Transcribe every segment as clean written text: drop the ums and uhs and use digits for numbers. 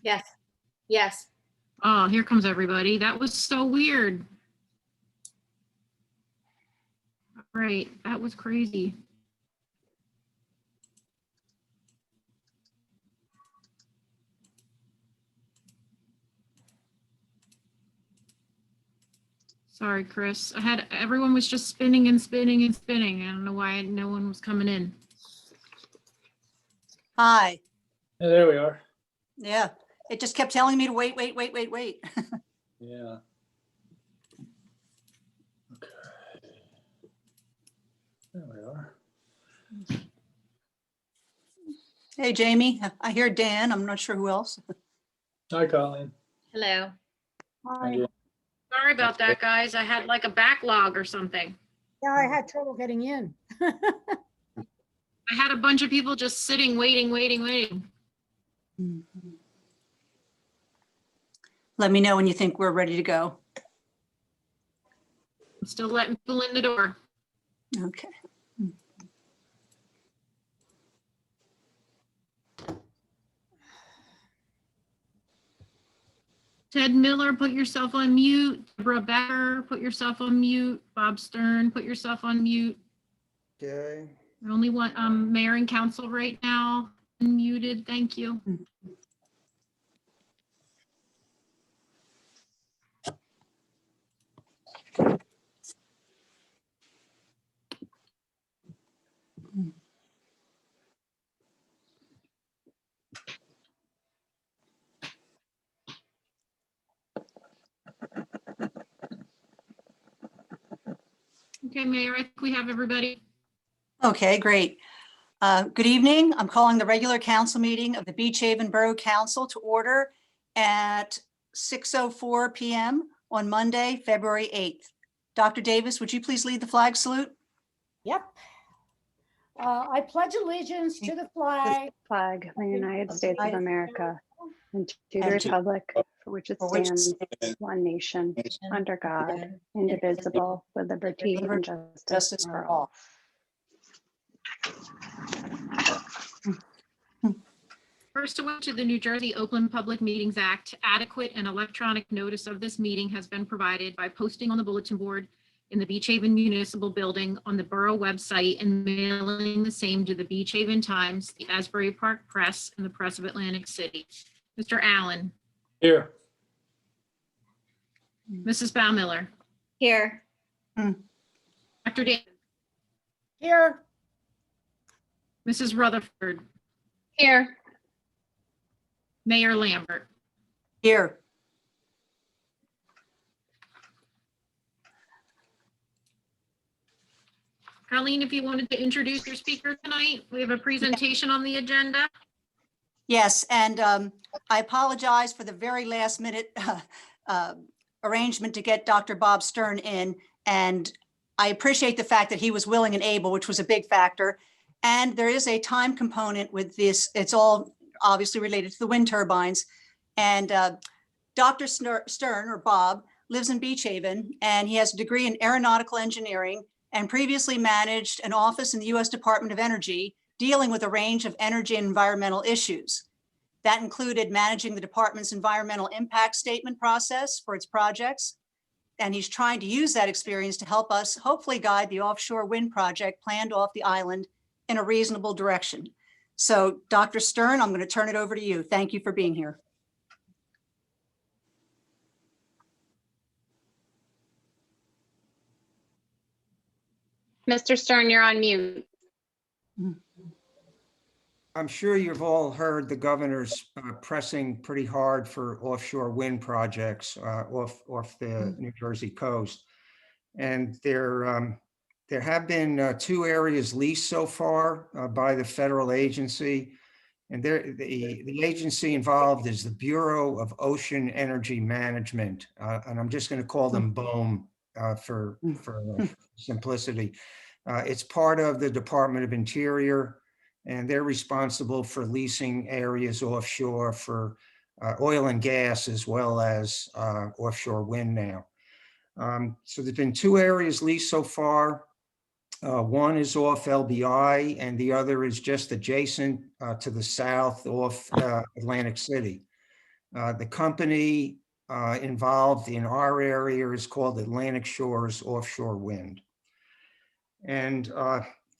Yes. Yes. Oh, here comes everybody. That was so weird. All right, that was crazy. Sorry, Chris. Everyone was just spinning and spinning and spinning. I don't know why no one was coming in. Hi. Yeah, there we are. Yeah, it just kept telling me to wait. Yeah. Okay. There we are. Hey, Jamie, I hear Dan. I'm not sure who else. Hi, Colleen. Hello. Hi, Jan. Sorry about that, guys. I had like a backlog or something. Yeah, I had trouble getting in. I had a bunch of people just sitting, waiting. Let me know when you think we're ready to go. I'm still letting people in the door. Okay. Ted Miller, put yourself on mute. Deborah Becker, put yourself on mute. Bob Stern, put yourself on mute. Okay. I only want mayor and council right now unmuted. Thank you. Okay, Mayor, I think we have everybody. Okay, great. Good evening. I'm calling the regular council meeting of the Beach Haven Borough Council to order at 6:04 p.m. on Monday, February 8th. Dr. Davis, would you please lead the flag salute? Yep. I pledge allegiance to the flag Flag of the United States of America and to the And to- republic for which it stands, one nation, under God, indivisible, with liberty and justice for all. Pursuant to the New Jersey Open Public Meetings Act, adequate and electronic notice of this meeting has been provided by posting on the bulletin board in the Beach Haven Municipal Building on the Borough website and mailing the same to the Beach Haven Times, the Asbury Park Press, and the Press of Atlantic City. Mr. Allen, Here. Mrs. Baumiller, Here. Dr. Davis, here. Mrs. Rutherford, Here. Mayor Lambert. Here. Colleen, if you wanted to introduce your speaker tonight, we have a presentation on the agenda. Yes, and I apologize for the very last minute arrangement to get Dr. Bob Stern in. And I appreciate the fact that he was willing and able, which was a big factor. And there is a time component with this. It's all obviously related to the wind turbines. And Dr. Stern, or Bob, lives in Beach Haven, and he has a degree in aeronautical engineering and previously managed an office in the U.S. Department of Energy dealing with a range of energy and environmental issues. That included managing the department's environmental impact statement process for its projects. And he's trying to use that experience to help us hopefully guide the offshore wind project planned off the island in a reasonable direction. So Dr. Stern, I'm going to turn it over to you. Thank you for being here. Mr. Stern, you're on mute. I'm sure you've all heard the governor's pressing pretty hard for offshore wind projects off the New Jersey coast. And there have been 2 areas leased so far by the federal agency. And the agency involved is the Bureau of Ocean Energy Management. And I'm just going to call them BOEM for simplicity. It's part of the Department of Interior, and they're responsible for leasing areas offshore for oil and gas, as well as offshore wind now. So there's been 2 areas leased so far. One is off LBI, and the other is just adjacent to the south off Atlantic City. The company involved in our area is called Atlantic Shores Offshore Wind. And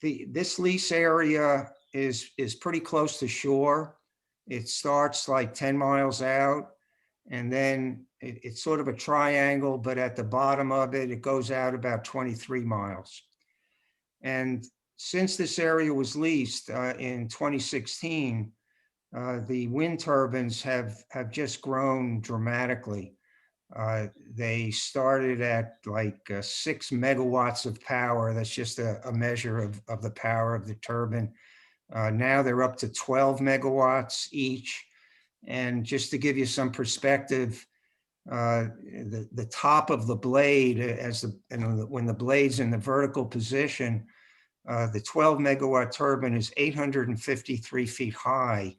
this lease area is pretty close to shore. It starts like 10 miles out, and then it's sort of a triangle, but at the bottom of it, it goes out about 23 miles. And since this area was leased in 2016, the wind turbines have just grown dramatically. They started at like 6 megawatts of power. That's just a measure of the power of the turbine. Now they're up to 12 megawatts each. And just to give you some perspective, the top of the blade, when the blade's in the vertical position, the 12 megawatt turbine is 853 feet high.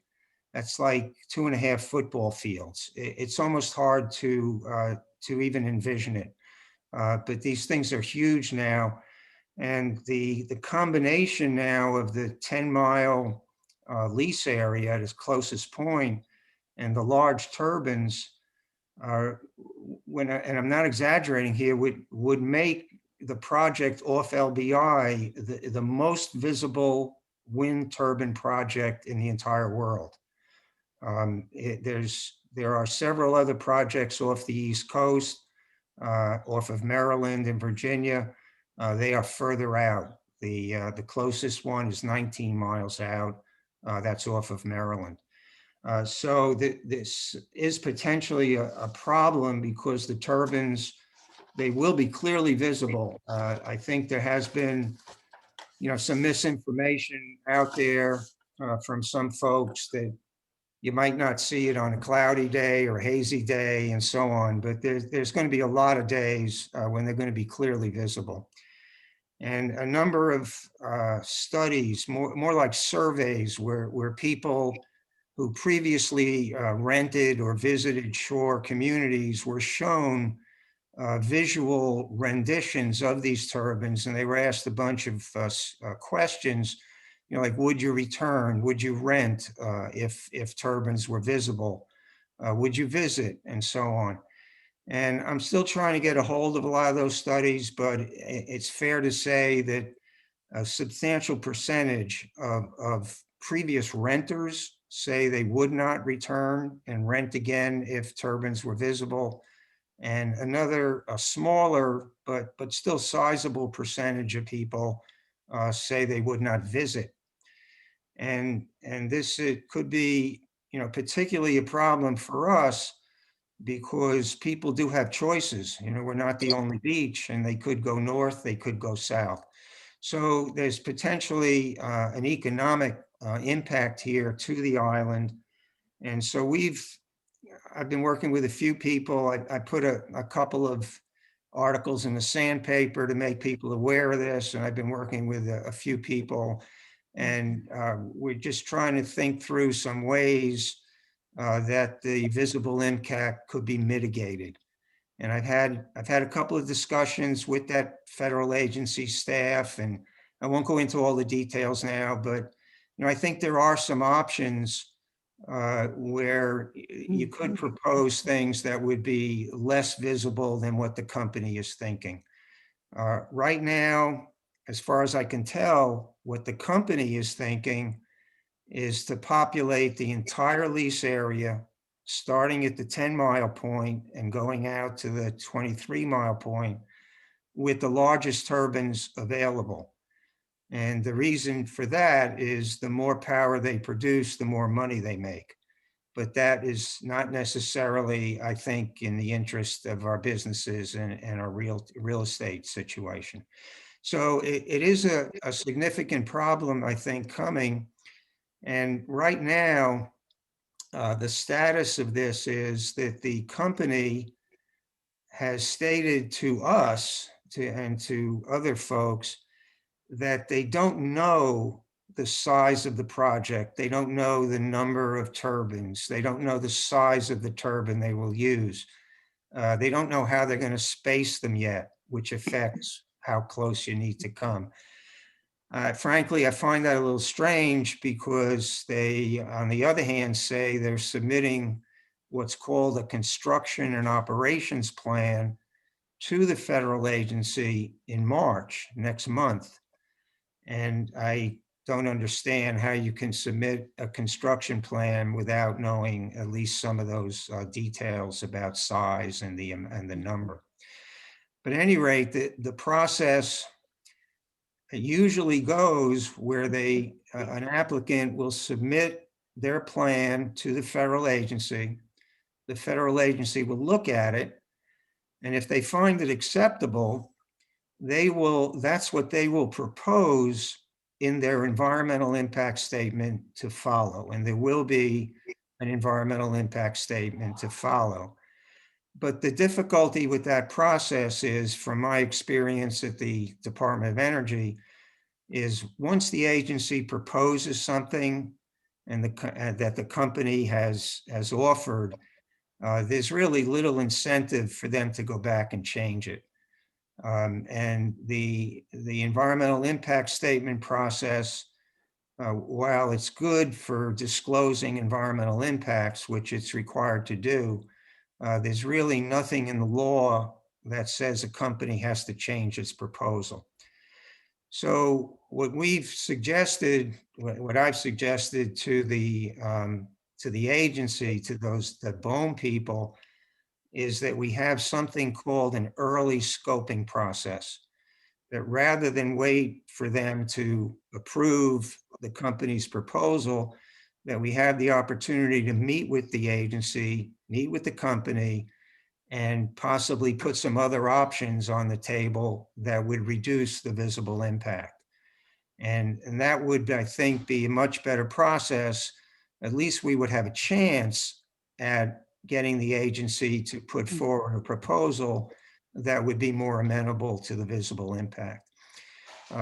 That's like 2.5 football fields. It's almost hard to even envision it. But these things are huge now. And the combination now of the 10-mile lease area at its closest point and the large turbines are, and I'm not exaggerating here, would make the project off LBI the most visible wind turbine project in the entire world. There are several other projects off the East Coast, off of Maryland and Virginia. They are further out. The closest one is 19 miles out. That's off of Maryland. So this is potentially a problem because the turbines, they will be clearly visible. I think there has been, some misinformation out there from some folks that you might not see it on a cloudy day or hazy day and so on, but there's going to be a lot of days when they're going to be clearly visible. And a number of studies, more like surveys, where people who previously rented or visited shore communities were shown visual renditions of these turbines, and they were asked a bunch of questions, like, would you return? Would you rent if turbines were visible? Would you visit? And so on. And I'm still trying to get a hold of a lot of those studies, but it's fair to say that a substantial percentage of previous renters say they would not return and rent again if turbines were visible. And a smaller, but still sizable percentage of people say they would not visit. And this, it could be, particularly a problem for us because people do have choices. We're not the only beach, and they could go north, they could go south. So there's potentially an economic impact here to the island. And so I've been working with a few people. I put a couple of articles in the sandpaper to make people aware of this. And I've been working with a few people, and we're just trying to think through some ways that the visible impact could be mitigated. And I've had a couple of discussions with that federal agency staff, and I won't go into all the details now, but I think there are some options where you could propose things that would be less visible than what the company is thinking. Right now, as far as I can tell, what the company is thinking is to populate the entire lease area, starting at the 10-mile point and going out to the 23-mile point with the largest turbines available. And the reason for that is the more power they produce, the more money they make. But that is not necessarily, I think, in the interest of our businesses and our real estate situation. So it is a significant problem, I think, coming. And right now, the status of this is that the company has stated to us and to other folks that they don't know the size of the project. They don't know the number of turbines. They don't know the size of the turbine they will use. They don't know how they're going to space them yet, which affects how close you need to come. Frankly, I find that a little strange because they, on the other hand, say they're submitting what's called a construction and operations plan to the federal agency in March, next month. And I don't understand how you can submit a construction plan without knowing at least some of those details about size and the number. But at any rate, the process usually goes where an applicant will submit their plan to the federal agency. The federal agency will look at it, and if they find it acceptable, that's what they will propose in their environmental impact statement to follow. And there will be an environmental impact statement to follow. But the difficulty with that process is, from my experience at the Department of Energy, is once the agency proposes something and that the company has offered, there's really little incentive for them to go back and change it. And the environmental impact statement process, while it's good for disclosing environmental impacts, which it's required to do, there's really nothing in the law that says a company has to change its proposal. So what I've suggested to the agency, to the BOEM people, is that we have something called an early scoping process. That rather than wait for them to approve the company's proposal, that we have the opportunity to meet with the agency, meet with the company, and possibly put some other options on the table that would reduce the visible impact. And that would, I think, be a much better process. At least we would have a chance at getting the agency to put forward a proposal that would be more amenable to the visible impact.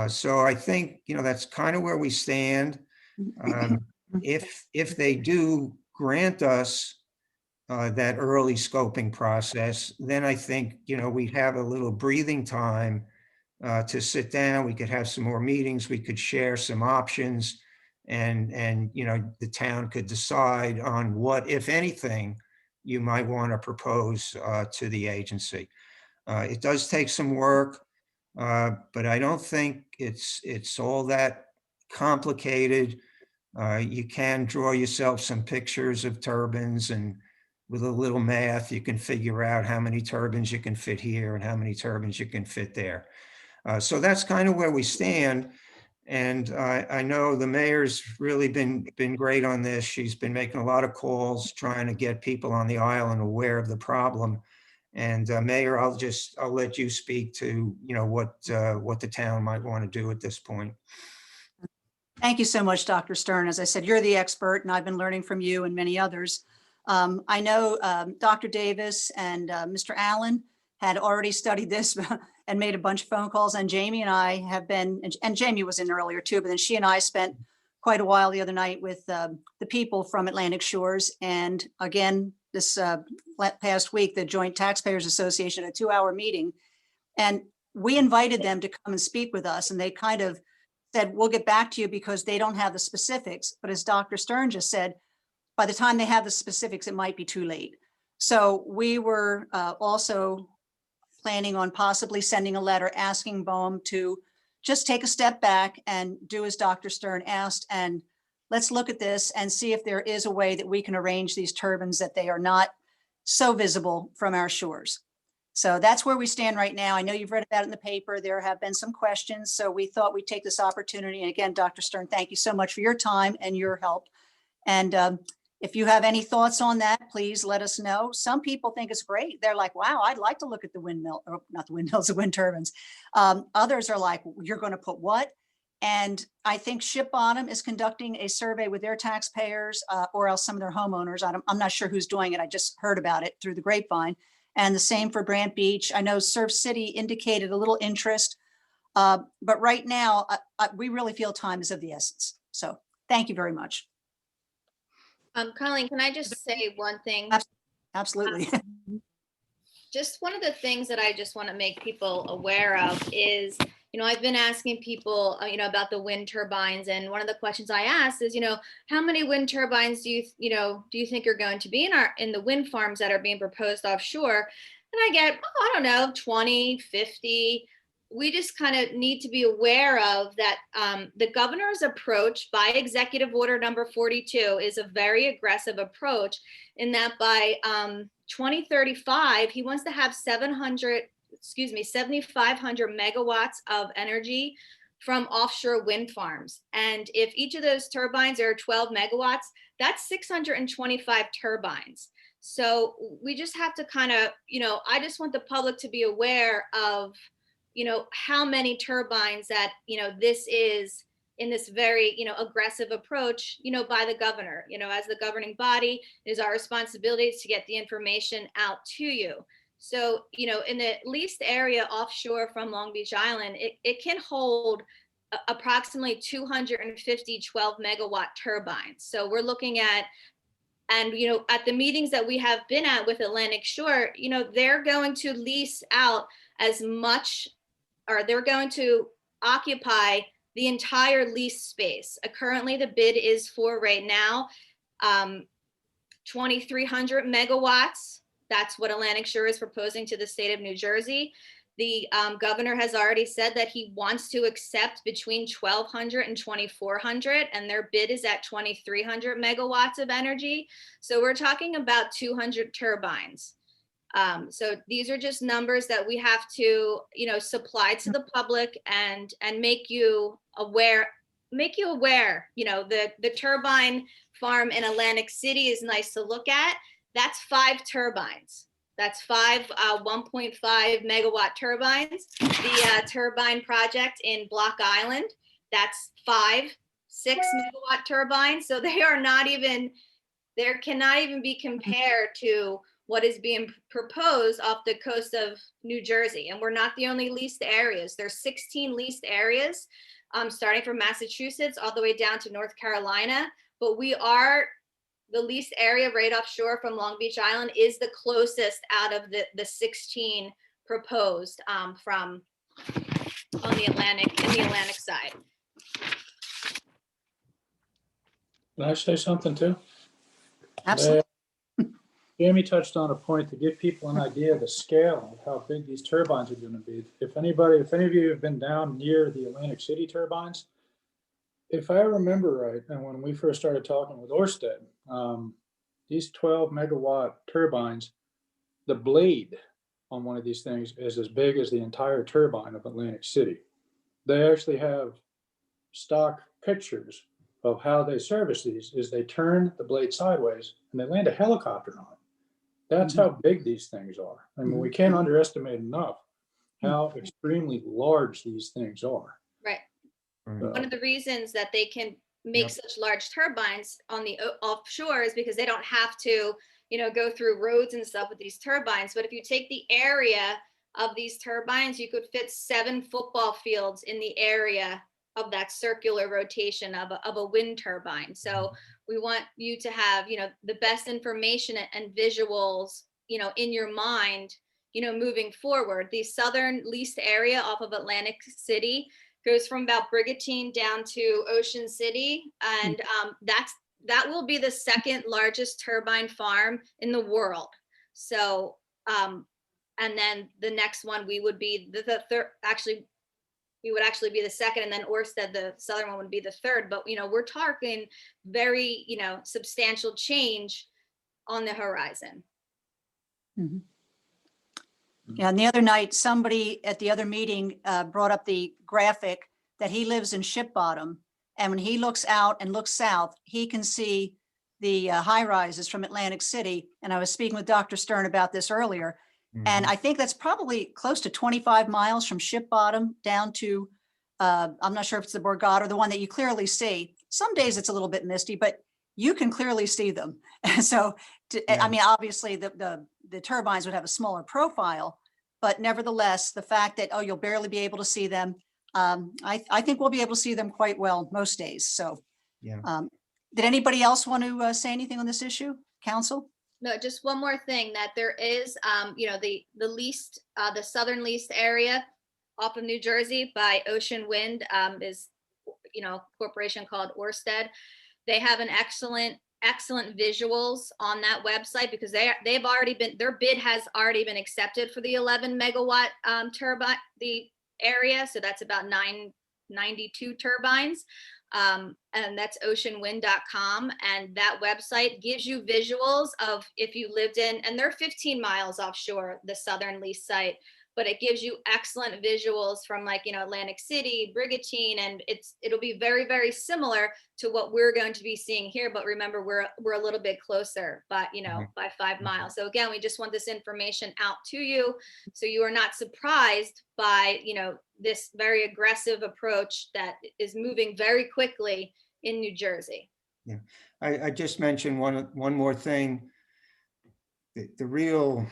So I think, that's kind of where we stand. If they do grant us that early scoping process, then I think, we'd have a little breathing time to sit down. We could have some more meetings. We could share some options, and the town could decide on what, if anything, you might want to propose to the agency. It does take some work, but I don't think it's all that complicated. You can draw yourself some pictures of turbines, and with a little math, you can figure out how many turbines you can fit here and how many turbines you can fit there. So that's kind of where we stand. And I know the mayor's really been great on this. She's been making a lot of calls, trying to get people on the island aware of the problem. And Mayor, I'll let you speak to, what the town might want to do at this point. Thank you so much, Dr. Stern. As I said, you're the expert, and I've been learning from you and many others. I know Dr. Davis and Mr. Allen had already studied this and made a bunch of phone calls, and Jamie and I have been, and Jamie was in earlier too, but then she and I spent quite a while the other night with the people from Atlantic Shores. And again, this past week, the Joint Taxpayers Association, a 2-hour meeting, and we invited them to come and speak with us, and they kind of said, we'll get back to you because they don't have the specifics. But as Dr. Stern just said, by the time they have the specifics, it might be too late. So we were also planning on possibly sending a letter asking BOEM to just take a step back and do as Dr. Stern asked, and let's look at this and see if there is a way that we can arrange these turbines that they are not so visible from our shores. So that's where we stand right now. I know you've read about it in the paper. There have been some questions, so we thought we'd take this opportunity. And again, Dr. Stern, thank you so much for your time and your help. And if you have any thoughts on that, please let us know. Some people think it's great. They're like, wow, I'd like to look at the windmill, or not the windmills, the wind turbines. Others are like, you're going to put what? And I think Ship Bottom is conducting a survey with their taxpayers, or else some of their homeowners. I'm not sure who's doing it. I just heard about it through the grapevine. And the same for Brant Beach. I know Surf City indicated a little interest, but right now we really feel time is of the essence. So thank you very much. Colleen, can I just say one thing? Absolutely. Just one of the things that I just want to make people aware of is, I've been asking people, about the wind turbines, and one of the questions I asked is, how many wind turbines do you think are going to be in the wind farms that are being proposed offshore? And I get, I don't know, 20, 50. We just kind of need to be aware of that. The governor's approach by executive order number 42 is a very aggressive approach, in that by 2035, he wants to have 7,500 megawatts of energy from offshore wind farms. And if each of those turbines are 12 megawatts, that's 625 turbines. So we just have to kind of, I just want the public to be aware of, how many turbines that, this is in this very, aggressive approach, by the governor. As the governing body, it is our responsibility to get the information out to you. So, in the leased area offshore from Long Beach Island, it can hold approximately 250 12 megawatt turbines. So we're looking at, and, at the meetings that we have been at with Atlantic Shore, they're going to lease out as much, or they're going to occupy the entire lease space. Currently, the bid is for right now, 2,300 megawatts. That's what Atlantic Shore is proposing to the state of New Jersey. The governor has already said that he wants to accept between 1,200 and 2,400, and their bid is at 2,300 megawatts of energy. So we're talking about 200 turbines. So these are just numbers that we have to, supply to the public and make you aware. The turbine farm in Atlantic City is nice to look at. That's 5 turbines. That's 5 1.5 megawatt turbines. The turbine project in Block Island, that's 5 6 megawatt turbines. So they are not even, there cannot even be compared to what is being proposed off the coast of New Jersey. And we're not the only leased areas. There's 16 leased areas, starting from Massachusetts all the way down to North Carolina. But we are the leased area right offshore from Long Beach Island is the closest out of the 16 proposed from in the Atlantic side. Can I say something too? Absolutely. Jamie touched on a point to give people an idea of the scale of how big these turbines are going to be. If any of you have been down near the Atlantic City turbines, if I remember right, and when we first started talking with Ørsted, these 12 megawatt turbines, the blade on one of these things is as big as the entire turbine of Atlantic City. They actually have stock pictures of how they service these. Is they turn the blade sideways and they land a helicopter on it. That's how big these things are. I mean, we can't underestimate enough how extremely large these things are. Right. So, One of the reasons that they can make such large turbines on the offshore is because they don't have to, go through roads and stuff with these turbines. But if you take the area of these turbines, you could fit 7 football fields in the area of that circular rotation of a wind turbine. So we want you to have, the best information and visuals, in your mind, moving forward. The southern leased area off of Atlantic City goes from about Brigantine down to Ocean City. And that will be the second largest turbine farm in the world. So, and then the next one, we would be the third, actually, we would actually be the second, and then Ørsted, the southern one, would be the third. But, we're talking very, substantial change on the horizon. Mhm. Yeah, and the other night, somebody at the other meeting brought up the graphic that he lives in Ship Bottom. And when he looks out and looks south, he can see the high rises from Atlantic City. And I was speaking with Dr. Stern about this earlier. And I think that's probably close to 25 miles from Ship Bottom down to, I'm not sure if it's the Borgata, the one that you clearly see. Some days it's a little bit misty, but you can clearly see them. So, I mean, obviously the turbines would have a smaller profile, but nevertheless, the fact that, you'll barely be able to see them, I think we'll be able to see them quite well most days. So, did anybody else want to say anything on this issue, council? No, just one more thing, that there is, the leased, the southern leased area off of New Jersey by Ocean Wind, is, a corporation called Ørsted. They have an excellent visuals on that website because their bid has already been accepted for the 11 megawatt turbine, the area. So that's about 992 turbines. And that's oceanwind.com. And that website gives you visuals of if you lived in, and they're 15 miles offshore, the southern lease site, but it gives you excellent visuals from Atlantic City, Brigantine, and it'll be very, very similar to what we're going to be seeing here. But remember, we're a little bit closer, but by 5 miles. So again, we just want this information out to you, so you are not surprised by this very aggressive approach that is moving very quickly in New Jersey. Yeah, I just mentioned one more thing. The real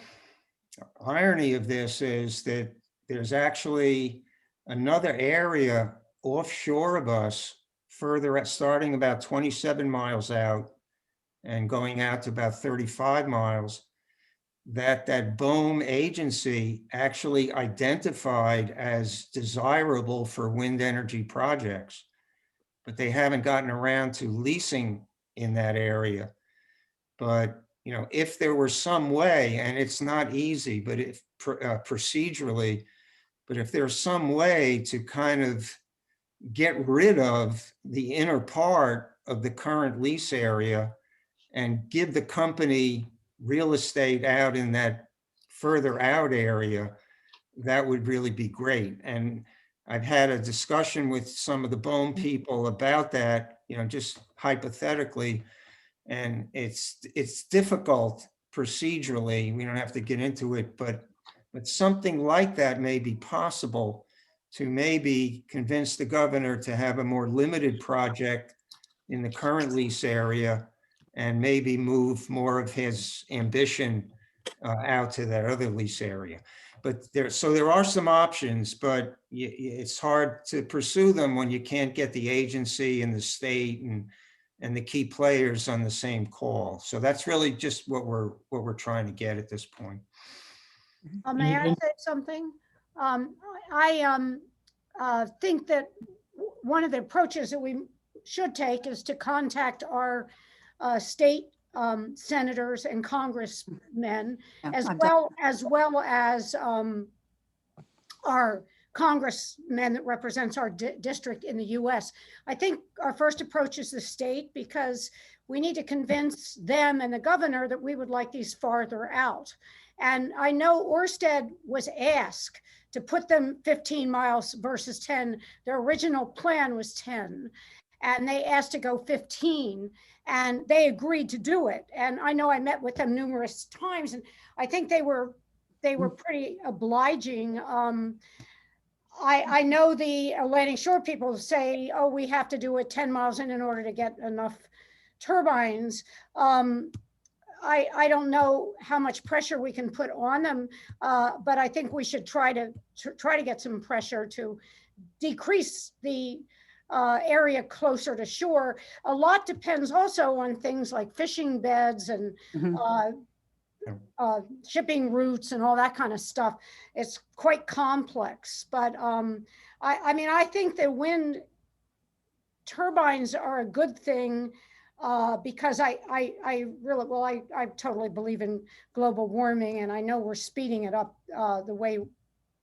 irony of this is that there's actually another area offshore of us, further at, starting about 27 miles out and going out to about 35 miles, that BOEM agency actually identified as desirable for wind energy projects, but they haven't gotten around to leasing in that area. But if there were some way, and it's not easy, but if procedurally, but if there's some way to kind of get rid of the inner part of the current lease area and give the company real estate out in that further out area, that would really be great. And I've had a discussion with some of the BOEM people about that, just hypothetically. And it's difficult procedurally. We don't have to get into it, but something like that may be possible to maybe convince the governor to have a more limited project in the current lease area and maybe move more of his ambition out to that other lease area. But there are some options, but it's hard to pursue them when you can't get the agency and the state and the key players on the same call. So that's really just what we're trying to get at this point. May I say something? I think that one of the approaches that we should take is to contact our state senators and congressmen, as well as our congressman that represents our district in the US. I think our first approach is the state, because we need to convince them and the governor that we would like these farther out. And I know Ørsted was asked to put them 15 miles versus 10. Their original plan was 10, and they asked to go 15, and they agreed to do it. And I know I met with them numerous times, and I think they were pretty obliging. I know the Atlantic Shore people say, oh, we have to do it 10 miles in order to get enough turbines. I don't know how much pressure we can put on them, but I think we should try to get some pressure to decrease the area closer to shore. A lot depends also on things like fishing beds and shipping routes and all that kind of stuff. It's quite complex, but I think that wind turbines are a good thing, because I totally believe in global warming, and I know we're speeding it up the way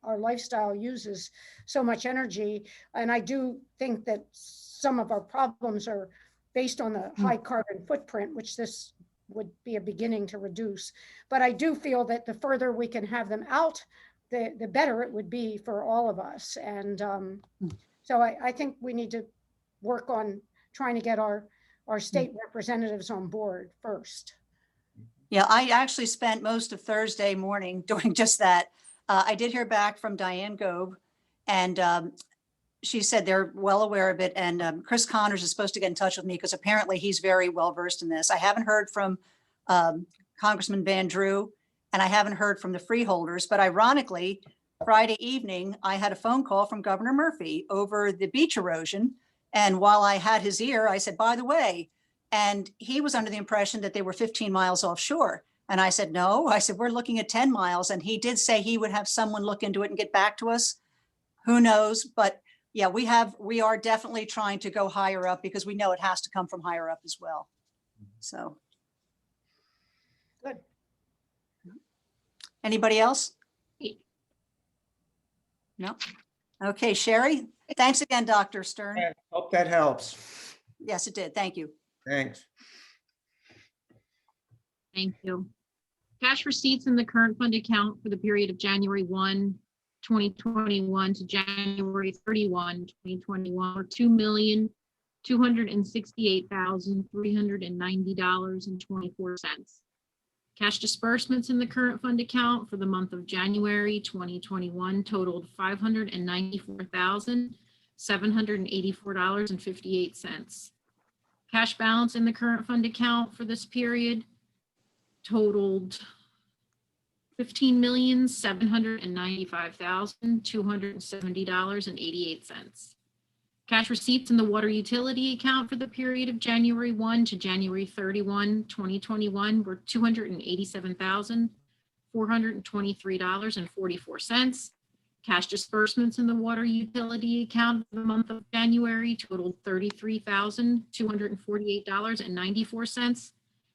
our lifestyle uses so much energy. And I do think that some of our problems are based on the high carbon footprint, which this would be a beginning to reduce. But I do feel that the further we can have them out, the better it would be for all of us. And so I think we need to work on trying to get our state representatives on board first. Yeah, I actually spent most of Thursday morning doing just that. I did hear back from Diane Gobe, and she said they're well aware of it. And Chris Connors is supposed to get in touch with me because apparently he's very well versed in this. I haven't heard from Congressman Van Drew, and I haven't heard from the freeholders. But ironically, Friday evening, I had a phone call from Governor Murphy over the beach erosion. And while I had his ear, I said, by the way, and he was under the impression that they were 15 miles offshore. And I said, no, I said, we're looking at 10 miles. And he did say he would have someone look into it and get back to us. who knows? But yeah, we are definitely trying to go higher up because we know it has to come from higher up as well. So. Good. Anybody else? No? Okay, Sherry, thanks again, Dr. Stern. Hope that helps. Yes, it did. Thank you. Thanks. Thank you. Cash receipts in the current fund account for the period of January 1, 2021 to January 31, 2021 are $2,268,390.24. Cash disbursements in the current fund account for the month of January 2021 totaled $594,784.58. Cash balance in the current fund account for this period totaled $15,795,270.88. Cash receipts in the water utility account for the period of January 1 to January 31, 2021 were $287,423.44. Cash disbursements in the water utility account for the month of January totaled $33,248.94.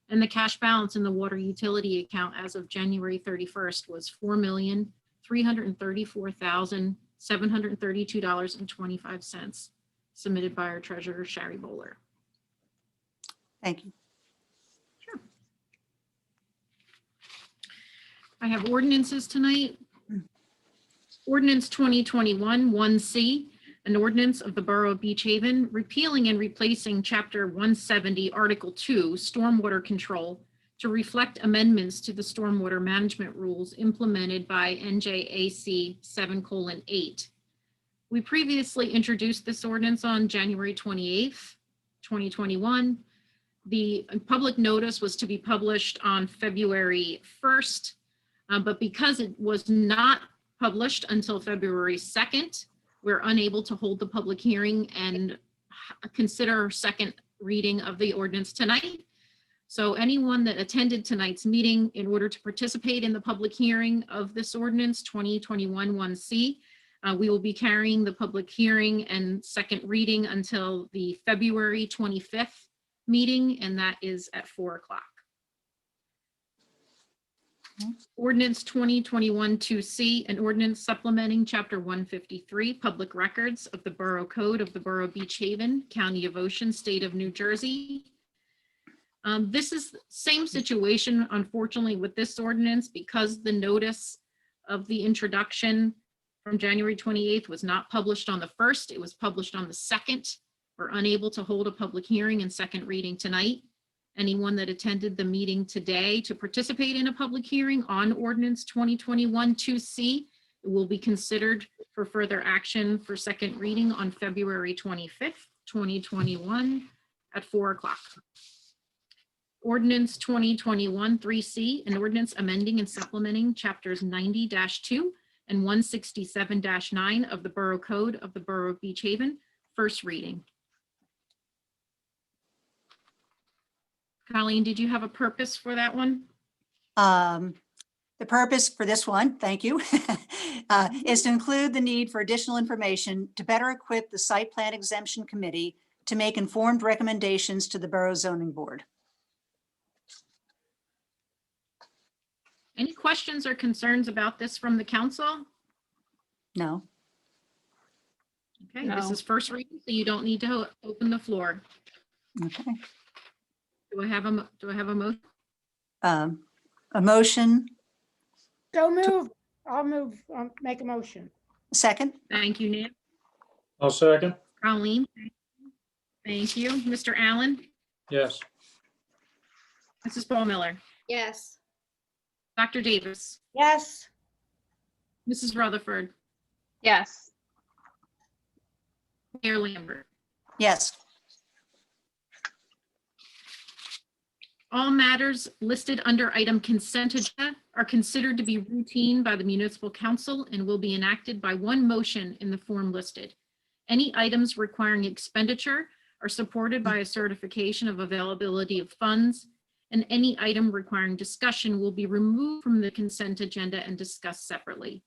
And the cash balance in the water utility account as of January 31st was $4,334,732.25, submitted by our treasurer, Sherry Bowler. Thank you. Sure. I have ordinances tonight. Ordinance 2021-1C, an ordinance of the Borough of Beach Haven repealing and replacing Chapter 170, Article 2, Stormwater Control, to reflect amendments to the stormwater management rules implemented by NJAC 7:8. We previously introduced this ordinance on January 28th, 2021. The public notice was to be published on February 1st, but because it was not published until February 2nd, we're unable to hold the public hearing and consider second reading of the ordinance tonight. So anyone that attended tonight's meeting in order to participate in the public hearing of this ordinance 2021-1C, we will be carrying the public hearing and second reading until the February 25th meeting, and that is at 4 o'clock. Ordinance 2021-2C, an ordinance supplementing Chapter 153, Public Records of the Borough Code of the Borough of Beach Haven, County of Ocean, State of New Jersey. This is the same situation, unfortunately, with this ordinance, because the notice of the introduction from January 28th was not published on the 1st. It was published on the 2nd. We're unable to hold a public hearing and second reading tonight. Anyone that attended the meeting today to participate in a public hearing on ordinance 2021-2C will be considered for further action for second reading on February 25th, 2021 at 4 o'clock. Ordinance 2021-3C, an ordinance amending and supplementing chapters 90-2 and 167-9 of the Borough Code of the Borough of Beach Haven, first reading. Colleen, did you have a purpose for that one? The purpose for this one, thank you, is to include the need for additional information to better equip the Site Plan Exemption Committee to make informed recommendations to the Borough Zoning Board. Any questions or concerns about this from the council? No. Okay, this No. is first reading, so you don't need to open the floor. Okay. Do I have a motion? A motion, So move. I'll move, make a motion. second? Thank you, Nan. I'll second. Colleen? Thank you. Mr. Allen? Yes. Mrs. Ball Miller? Yes. Dr. Davis? Yes. Mrs. Rutherford? Yes. Mayor Lambert? Yes. All matters listed under item consent agenda are considered to be routine by the municipal council and will be enacted by one motion in the form listed. Any items requiring expenditure are supported by a certification of availability of funds, and any item requiring discussion will be removed from the consent agenda and discussed separately.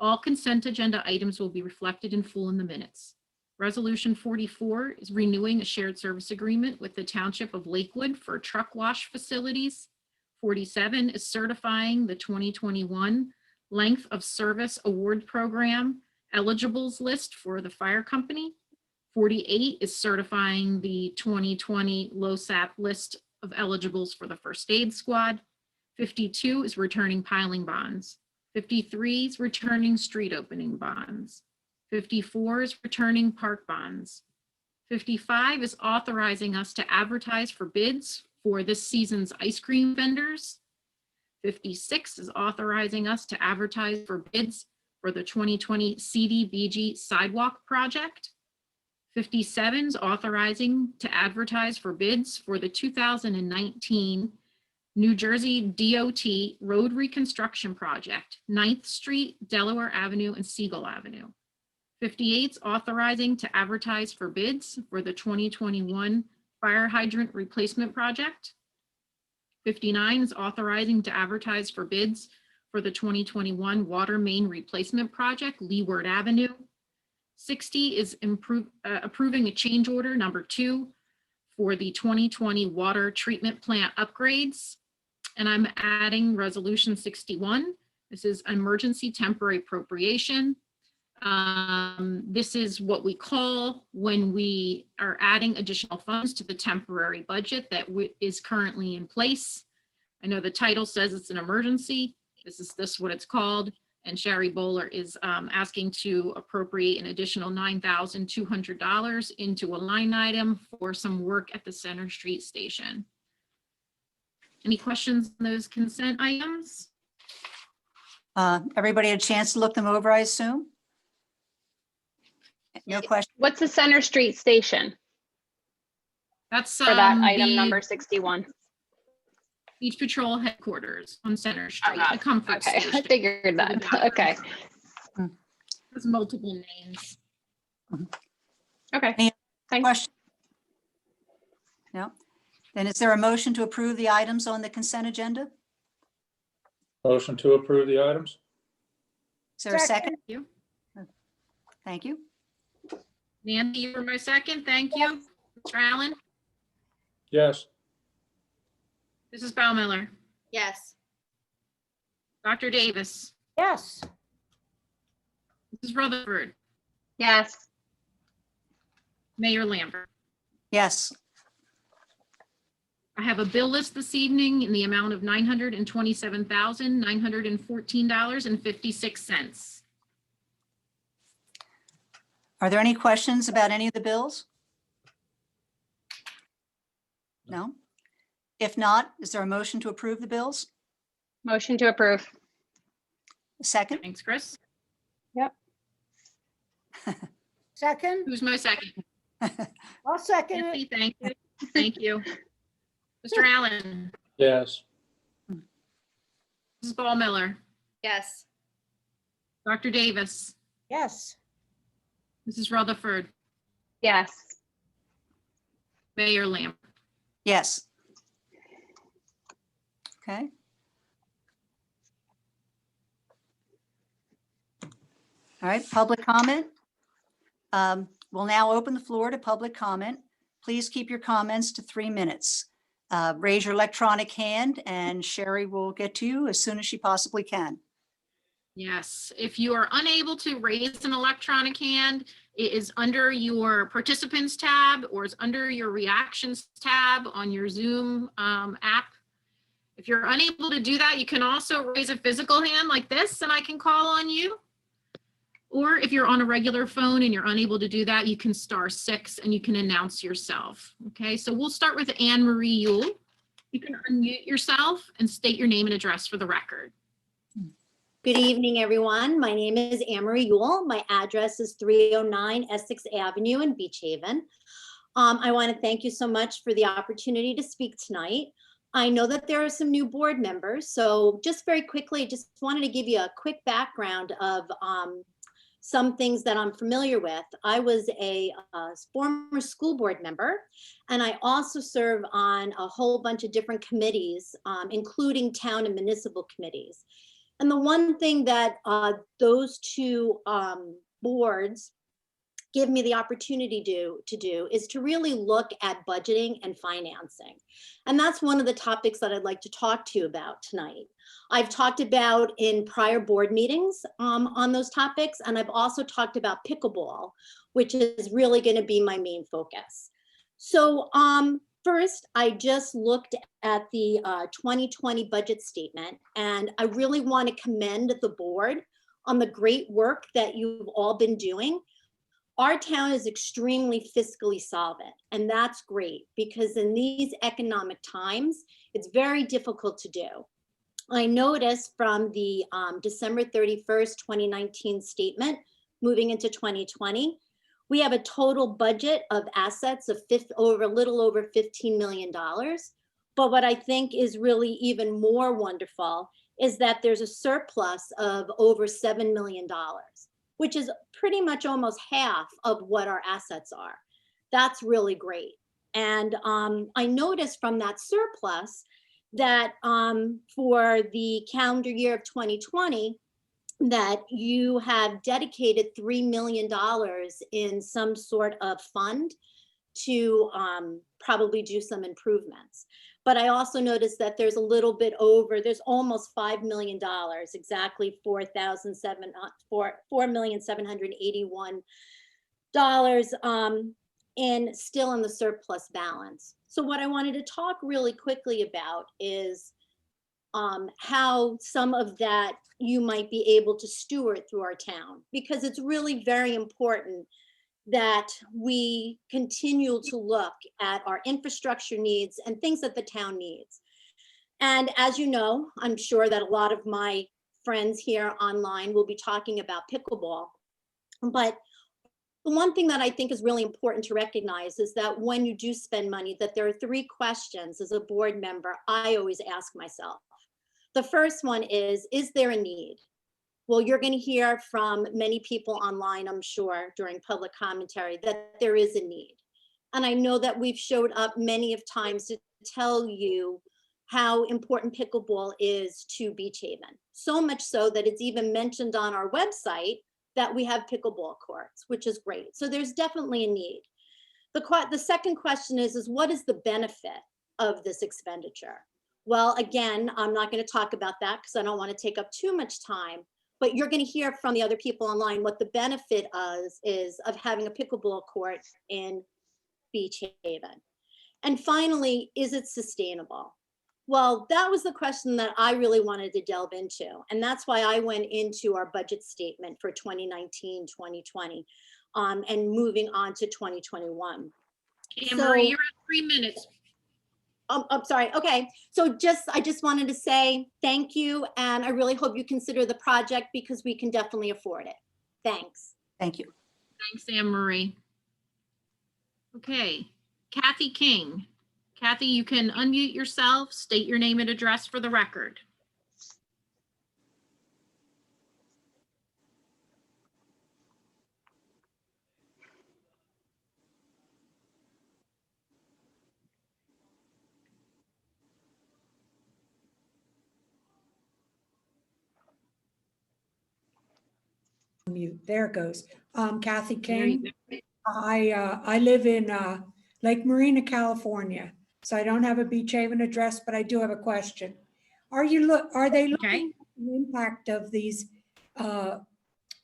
All consent agenda items will be reflected in full in the minutes. Resolution 44 is renewing a shared service agreement with the Township of Lakewood for truck wash facilities. 47 is certifying the 2021 Length of Service Award Program eligibles list for the fire company. 48 is certifying the 2020 LoSAP list of eligibles for the first aid squad. 52 is returning piling bonds. 53 is returning street opening bonds. 54 is returning park bonds. 55 is authorizing us to advertise for bids for this season's ice cream vendors. 56 is authorizing us to advertise for bids for the 2020 CDBG sidewalk project. 57 is authorizing to advertise for bids for the 2019 New Jersey DOT road reconstruction project, 9th Street, Delaware Avenue, and Siegel Avenue. 58 is authorizing to advertise for bids for the 2021 fire hydrant replacement project. 59 is authorizing to advertise for bids for the 2021 water main replacement project, Leeward Avenue. 60 is approving a change order number 2 for the 2020 water treatment plant upgrades. And I'm adding resolution 61. This is emergency temporary appropriation. This is what we call when we are adding additional funds to the temporary budget that is currently in place. I know the title says it's an emergency. This is what it's called. And Sherry Bowler is asking to appropriate an additional $9,200 into a line item for some work at the Center Street Station. Any questions on those consent items? Everybody had a chance to look them over, I assume? No question? What's the Center Street Station That's for that item the number 61? Beach Patrol headquarters on Center Street, Oh, the comfort Okay, I station. figured that. Okay, There's multiple names. okay. Any Thanks. Question? No? Then is there a motion to approve the items on the consent agenda? Motion to approve the items? Is there a second? Thank you. Thank you. Nancy, you were my second. Thank you. Mr. Allen, Yes. Mrs. Baumiller, Yes. Dr. Davis, Yes, Mrs. Rutherford, Yes, Mayor Lambert. Yes. I have a bill list this evening in the amount of $927,914.56. Are there any questions about any of the bills? No? If not, is there a motion to approve the bills? motion to approve. A second? Thanks, Chris. second, Who's my second? I'll second it. Nancy, thank you. Thank you. Mr. Allen, Yes. Mrs. Baumiller, Yes. Dr. Davis, Yes, Mrs. Rutherford, Yes, Mayor Lambert. Yes. Okay. All right, public comment. We'll now open the floor to public comment. Please keep your comments to 3 minutes. Raise your electronic hand and Sherry will get to you as soon as she possibly can. Yes, if you are unable to raise an electronic hand, it is under your participants tab or it's under your reactions tab on your Zoom app. If you're unable to do that, you can also raise a physical hand like this and I can call on you. Or if you're on a regular phone and you're unable to do that, you can *6 and you can announce yourself. Okay, so we'll start with Anne Marie Yule. You can unmute yourself and state your name and address for the record. Good evening, everyone. My name is Anne-Marie Yule. My address is 309 Essex Avenue in Beach Haven. I want to thank you so much for the opportunity to speak tonight. I know that there are some new board members, so just very quickly, just wanted to give you a quick background of some things that I'm familiar with. I was a former school board member, and I also serve on a whole bunch of different committees, including town and municipal committees. And the one thing that those two boards give me the opportunity to do is to really look at budgeting and financing. And that's one of the topics that I'd like to talk to you about tonight. I've talked about in prior board meetings on those topics, and I've also talked about pickleball, which is really going to be my main focus. So first, I just looked at the 2020 budget statement, and I really want to commend the board on the great work that you've all been doing. Our town is extremely fiscally solvent, and that's great because in these economic times, it's very difficult to do. I noticed from the December 31st, 2019 statement, moving into 2020, we have a total budget of assets of a little over $15 million. But what I think is really even more wonderful is that there's a surplus of over $7 million, which is pretty much almost half of what our assets are. That's really great. And I noticed from that surplus that for the calendar year of 2020, that you have dedicated $3 million in some sort of fund to probably do some improvements. But I also noticed that there's a little bit over, there's almost $5 million, exactly $4,781 and still in the surplus balance. So what I wanted to talk really quickly about is how some of that you might be able to steward through our town, because it's really very important that we continue to look at our infrastructure needs and things that the town needs. And as you know, I'm sure that a lot of my friends here online will be talking about pickleball. But the one thing that I think is really important to recognize is that when you do spend money, that there are 3 questions as a board member I always ask myself. The first one is there a need? Well, you're going to hear from many people online, I'm sure, during public commentary that there is a need. And I know that we've showed up many of times to tell you how important pickleball is to Beach Haven. So much so that it's even mentioned on our website that we have pickleball courts, which is great. So there's definitely a need. The second question is what is the benefit of this expenditure? Well, again, I'm not going to talk about that because I don't want to take up too much time, but you're going to hear from the other people online what the benefit is of having a pickleball court in Beach Haven. And finally, is it sustainable? Well, that was the question that I really wanted to delve into. And that's why I went into our budget statement for 2019, 2020, and moving on to 2021. Anne Marie, you're at 3 minutes. I'm sorry. Okay. So I just wanted to say thank you. And I really hope you consider the project because we can definitely afford it. Thanks. Thank you. Thanks, Anne Marie. Okay, Kathy King. Kathy, you can unmute yourself, state your name and address for the record. Mute. There it goes. Kathy There you King. go. I live in Lake Marina, California, so I don't have a Beach Haven address, but I do have a question. Are they looking at the impact of these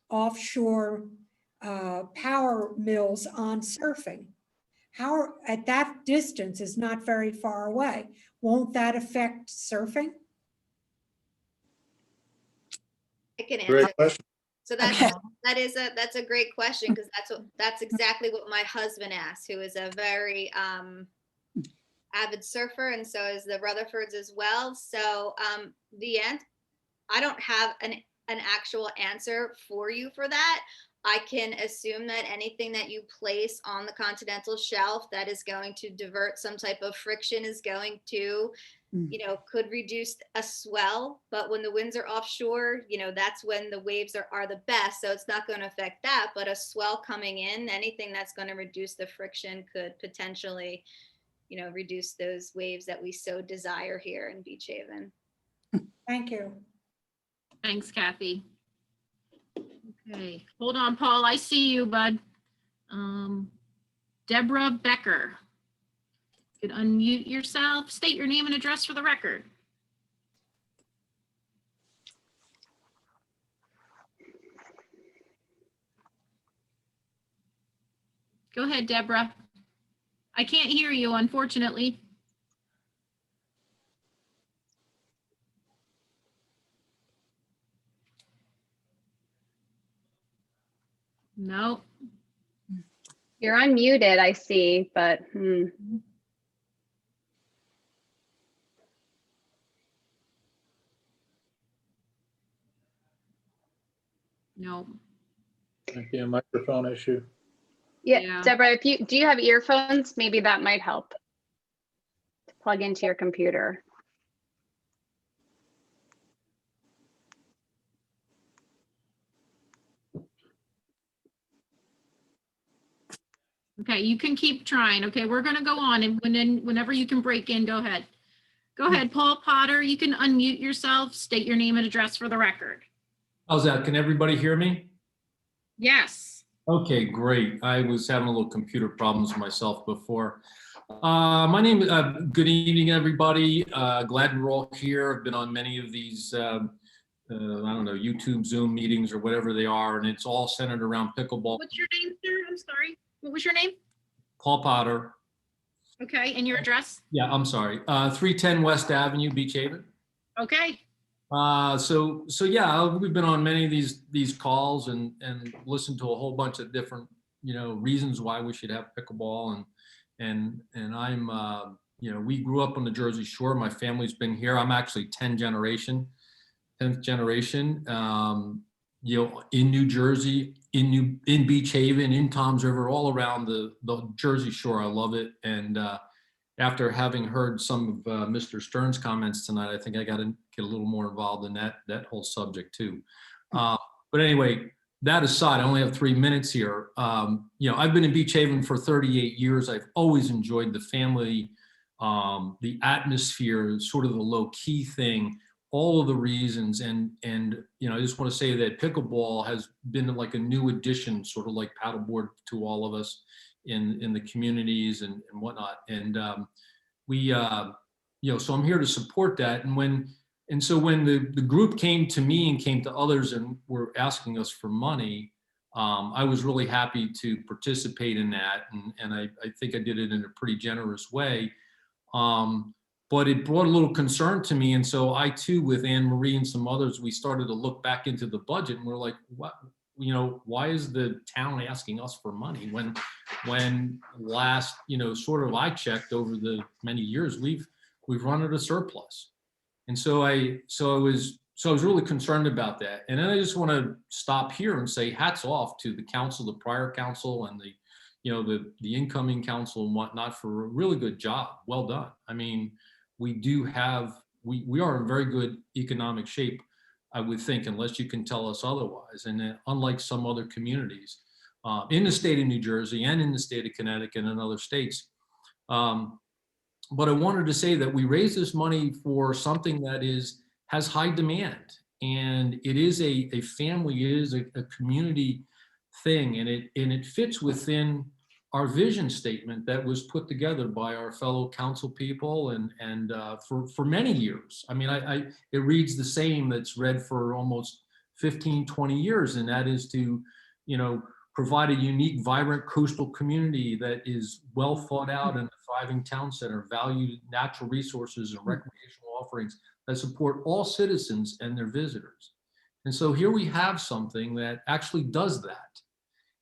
offshore power mills on surfing? How at that distance is not very far away. Won't that affect surfing? I can Great answer. question. So that's a great question because that's exactly what my husband asked, who is a very avid surfer, and so is the Rutherfords as well. So I don't have an actual answer for you for that. I can assume that anything that you place on the continental shelf that is going to divert some type of friction is going to, could reduce a swell. But when the winds are offshore, that's when the waves are the best. So it's not going to affect that. But a swell coming in, anything that's going to reduce the friction could potentially, reduce those waves that we so desire here in Beach Haven. Thank you. Thanks, Kathy. Okay, hold on, Paul. I see you, bud. Deborah Becker. You could unmute yourself, state your name and address for the record. Go ahead, Deborah. I can't hear you, unfortunately. No. You're unmuted, I see, but No. Might be a microphone issue. Yeah. Deborah, do you have earphones? Maybe that might help to plug into your computer. Okay, you can keep trying. Okay, we're gonna go on, and whenever you can break in, go ahead. Go ahead, Paul Potter. You can unmute yourself, state your name and address for the record. How's that? Can everybody hear me? Yes. Okay, great. I was having a little computer problems myself before. My name is, good evening, everybody. Glad we're all here. I've been on many of these, I don't know, YouTube, Zoom meetings or whatever they are, and it's all centered around pickleball. What's your name, sir? I'm sorry. What was your name? Paul Potter. Okay, and your address? Yeah, I'm sorry. 310 West Avenue, Beach Haven. Okay. So yeah, we've been on many of these calls and listened to a whole bunch of different, reasons why we should have pickleball, and I'm, we grew up on the Jersey Shore. My family's been here. I'm actually 10th generation, in New Jersey, in Beach Haven, in Toms River, all around the Jersey Shore. I love it. And after having heard some of Mr. Stern's comments tonight, I think I got to get a little more involved in that whole subject too. But anyway, that aside, I only have 3 minutes here. I've been in Beach Haven for 38 years. I've always enjoyed the family, the atmosphere, sort of the low key thing, all of the reasons. And I just want to say that pickleball has been like a new addition, sort of like paddleboard, to all of us in the communities and whatnot. And so I'm here to support that. And when the group came to me and came to others and were asking us for money, I was really happy to participate in that. And I think I did it in a pretty generous way. But it brought a little concern to me. And so I too, with Anne Marie and some others, we started to look back into the budget, and we're like, what, why is the town asking us for money when last, sort of I checked over the many years, we've run at a surplus. And so I was really concerned about that. And then I just want to stop here and say hats off to the council, the prior council, and the incoming council and whatnot for a really good job. Well done. I mean, we are in very good economic shape, I would think, unless you can tell us otherwise. And unlike some other communities in the state of New Jersey and in the state of Connecticut and other states. But I wanted to say that we raise this money for something that has high demand, and it is a family, it is a community thing, and it fits within our vision statement that was put together by our fellow council people and for many years. I mean, it reads the same that's read for almost 15, 20 years, and that is to, provide a unique, vibrant coastal community that is well thought out and a thriving town center, valued natural resources and recreational offerings that support all citizens and their visitors. And so here we have something that actually does that.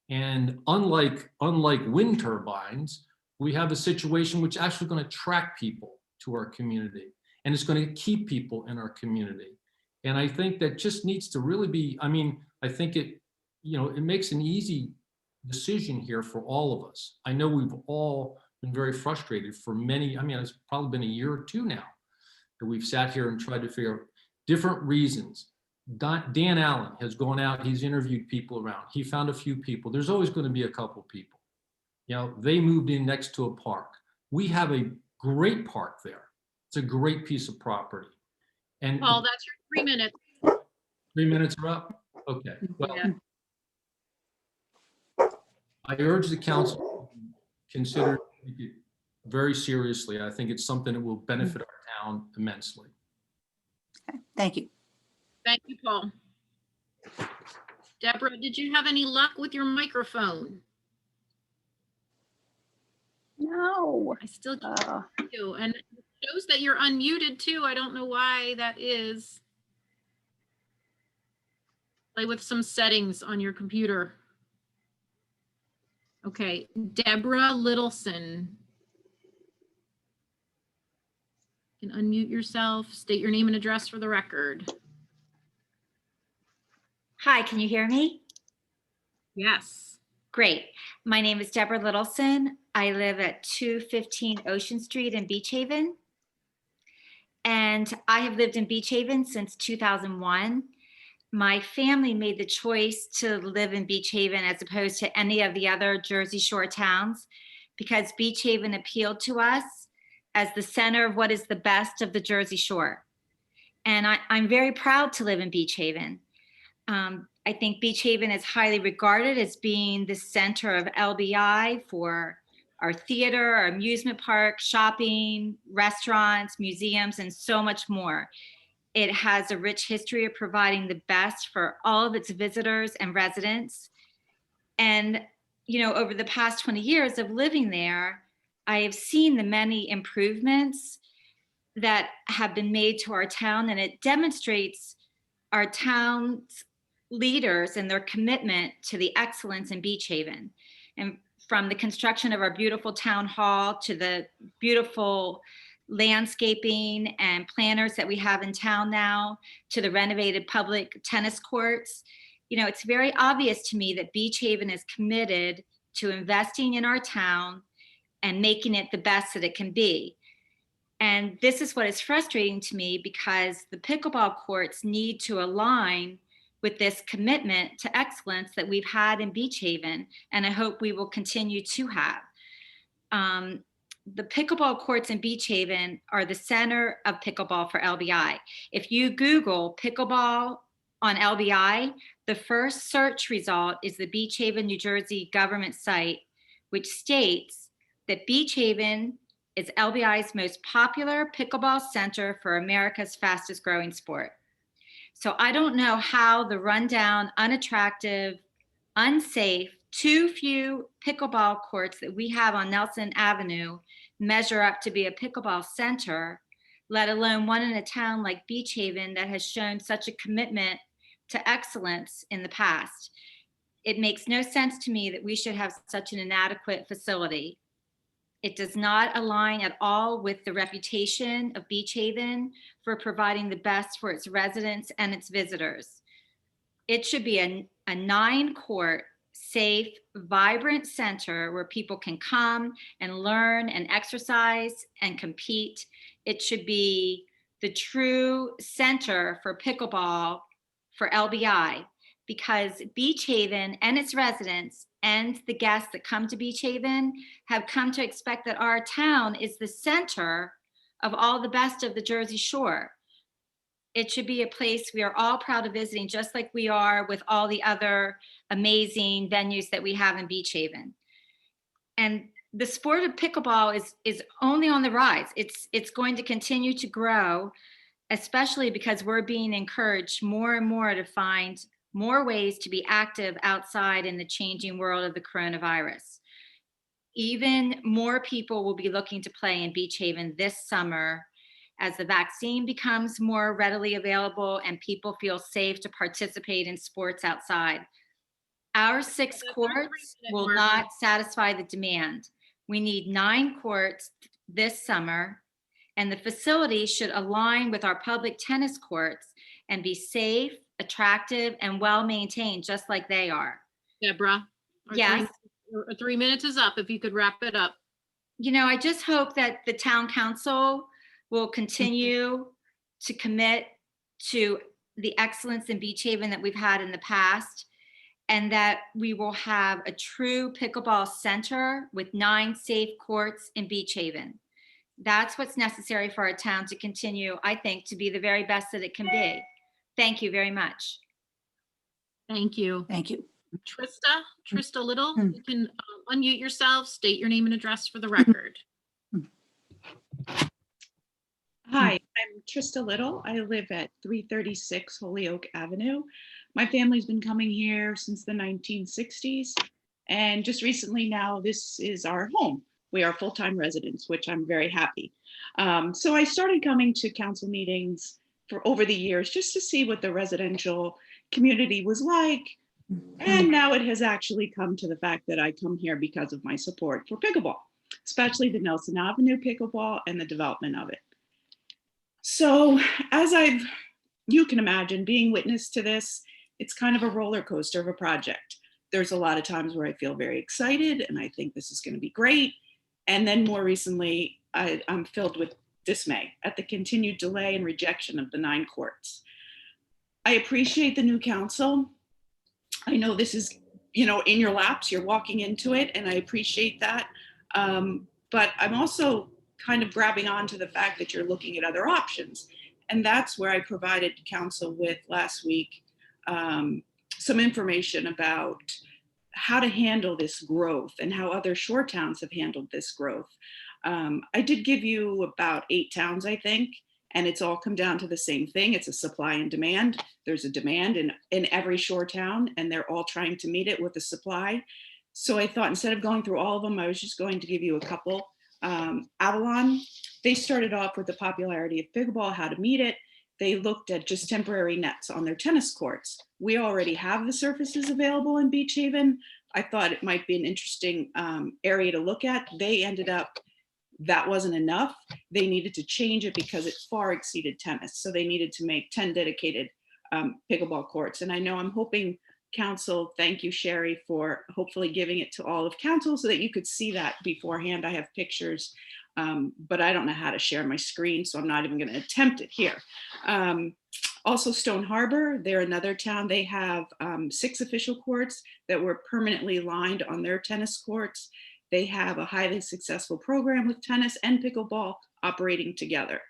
And unlike wind turbines, we have a situation which is actually going to attract people to our community, and it's going to keep people in our community. And I think that just needs to really be, I think it makes an easy decision here for all of us. I know we've all been very frustrated for many, it's probably been a year or two now that we've sat here and tried to figure out different reasons. Dan Allen has gone out, he's interviewed people around. He found a few people. There's always going to be a couple people. They moved in next to a park. We have a great park there. It's a great piece of property. And Paul, that's your 3 minutes. 3 minutes are up? Okay, well, Yeah. I urge the council to consider it very seriously. I think it's something that will benefit our town immensely. Thank you. Thank you, Paul. Deborah, did you have any luck with your microphone? No. I still Uh, can't hear you, and it shows that you're unmuted too. I don't know why that is. Play with some settings on your computer. Okay, Deborah Littleson. You can unmute yourself, state your name and address for the record. Hi, can you hear me? Yes. Great. My name is Deborah Littleson. I live at 215 Ocean Street in Beach Haven. And I have lived in Beach Haven since 2001. My family made the choice to live in Beach Haven as opposed to any of the other Jersey Shore towns because Beach Haven appealed to us as the center of what is the best of the Jersey Shore. And I'm very proud to live in Beach Haven. I think Beach Haven is highly regarded as being the center of LBI for our theater, our amusement park, shopping, restaurants, museums, and so much more. It has a rich history of providing the best for all of its visitors and residents. And, you know, over the past 20 years of living there, I have seen the many improvements that have been made to our town, and it demonstrates our town's leaders and their commitment to the excellence in Beach Haven. And from the construction of our beautiful town hall to the beautiful landscaping and planners that we have in town now, to the renovated public tennis courts, you know, it's very obvious to me that Beach Haven is committed to investing in our town and making it the best that it can be. And this is what is frustrating to me because the pickleball courts need to align with this commitment to excellence that we've had in Beach Haven, and I hope we will continue to have. The pickleball courts in Beach Haven are the center of pickleball for LBI. If you Google pickleball on LBI, the first search result is the Beach Haven, New Jersey government site, which states that Beach Haven is LBI's most popular pickleball center for America's fastest growing sport. So I don't know how the rundown, unattractive, unsafe, too few pickleball courts that we have on Nelson Avenue measure up to be a pickleball center, let alone one in a town like Beach Haven that has shown such a commitment to excellence in the past. It makes no sense to me that we should have such an inadequate facility. It does not align at all with the reputation of Beach Haven for providing the best for its residents and its visitors. It should be a 9-court, safe, vibrant center where people can come and learn and exercise and compete. It should be the true center for pickleball for LBI, because Beach Haven and its residents and the guests that come to Beach Haven have come to expect that our town is the center of all the best of the Jersey Shore. It should be a place we are all proud of visiting, just like we are with all the other amazing venues that we have in Beach Haven. And the sport of pickleball is only on the rise. It's going to continue to grow, especially because we're being encouraged more and more to find more ways to be active outside in the changing world of the coronavirus. Even more people will be looking to play in Beach Haven this summer as the vaccine becomes more readily available and people feel safe to participate in sports outside. Our 6 courts will not satisfy the demand. We need 9 courts this summer, and the facility should align with our public tennis courts and be safe, attractive, and well-maintained, just like they are. Deborah? Yes. 3 minutes is up. If you could wrap it up. You know, I just hope that the town council will continue to commit to the excellence in Beach Haven that we've had in the past, and that we will have a true pickleball center with 9 safe courts in Beach Haven. That's what's necessary for our town to continue, I think, to be the very best that it can be. Thank you very much. Thank you. Thank you. Trista Little, you can unmute yourself, state your name and address for the record. Hi, I'm Trista Little. I live at 336 Holyoke Avenue. My family's been coming here since the 1960s. And just recently now, this is our home. We are full-time residents, which I'm very happy. So I started coming to council meetings for over the years just to see what the residential community was like. And now it has actually come to the fact that I come here because of my support for pickleball, especially the Nelson Avenue pickleball and the development of it. So as you can imagine, being witness to this, it's kind of a roller coaster of a project. There's a lot of times where I feel very excited and I think this is going to be great. And then more recently, I'm filled with dismay at the continued delay and rejection of the 9 courts. I appreciate the new council. I know this is, in your laps, you're walking into it, and I appreciate that. But I'm also kind of grabbing on to the fact that you're looking at other options. And that's where I provided council with last week some information about how to handle this growth and how other shore towns have handled this growth. I did give you about 8 towns, I think, and it's all come down to the same thing. It's a supply and demand. There's a demand in every shore town, and they're all trying to meet it with a supply. So I thought instead of going through all of them, I was just going to give you a couple. Avalon, they started off with the popularity of pickleball, how to meet it. They looked at just temporary nets on their tennis courts. We already have the surfaces available in Beach Haven. I thought it might be an interesting area to look at. They ended up, that wasn't enough. They needed to change it because it far exceeded tennis. So they needed to make 10 dedicated pickleball courts. And I know I'm hoping council, thank you, Sherry, for hopefully giving it to all of council so that you could see that beforehand. I have pictures, but I don't know how to share my screen, so I'm not even going to attempt it here. Also, Stone Harbor, they're another town. They have 6 official courts that were permanently lined on their tennis courts. They have a highly successful program with tennis and pickleball operating together.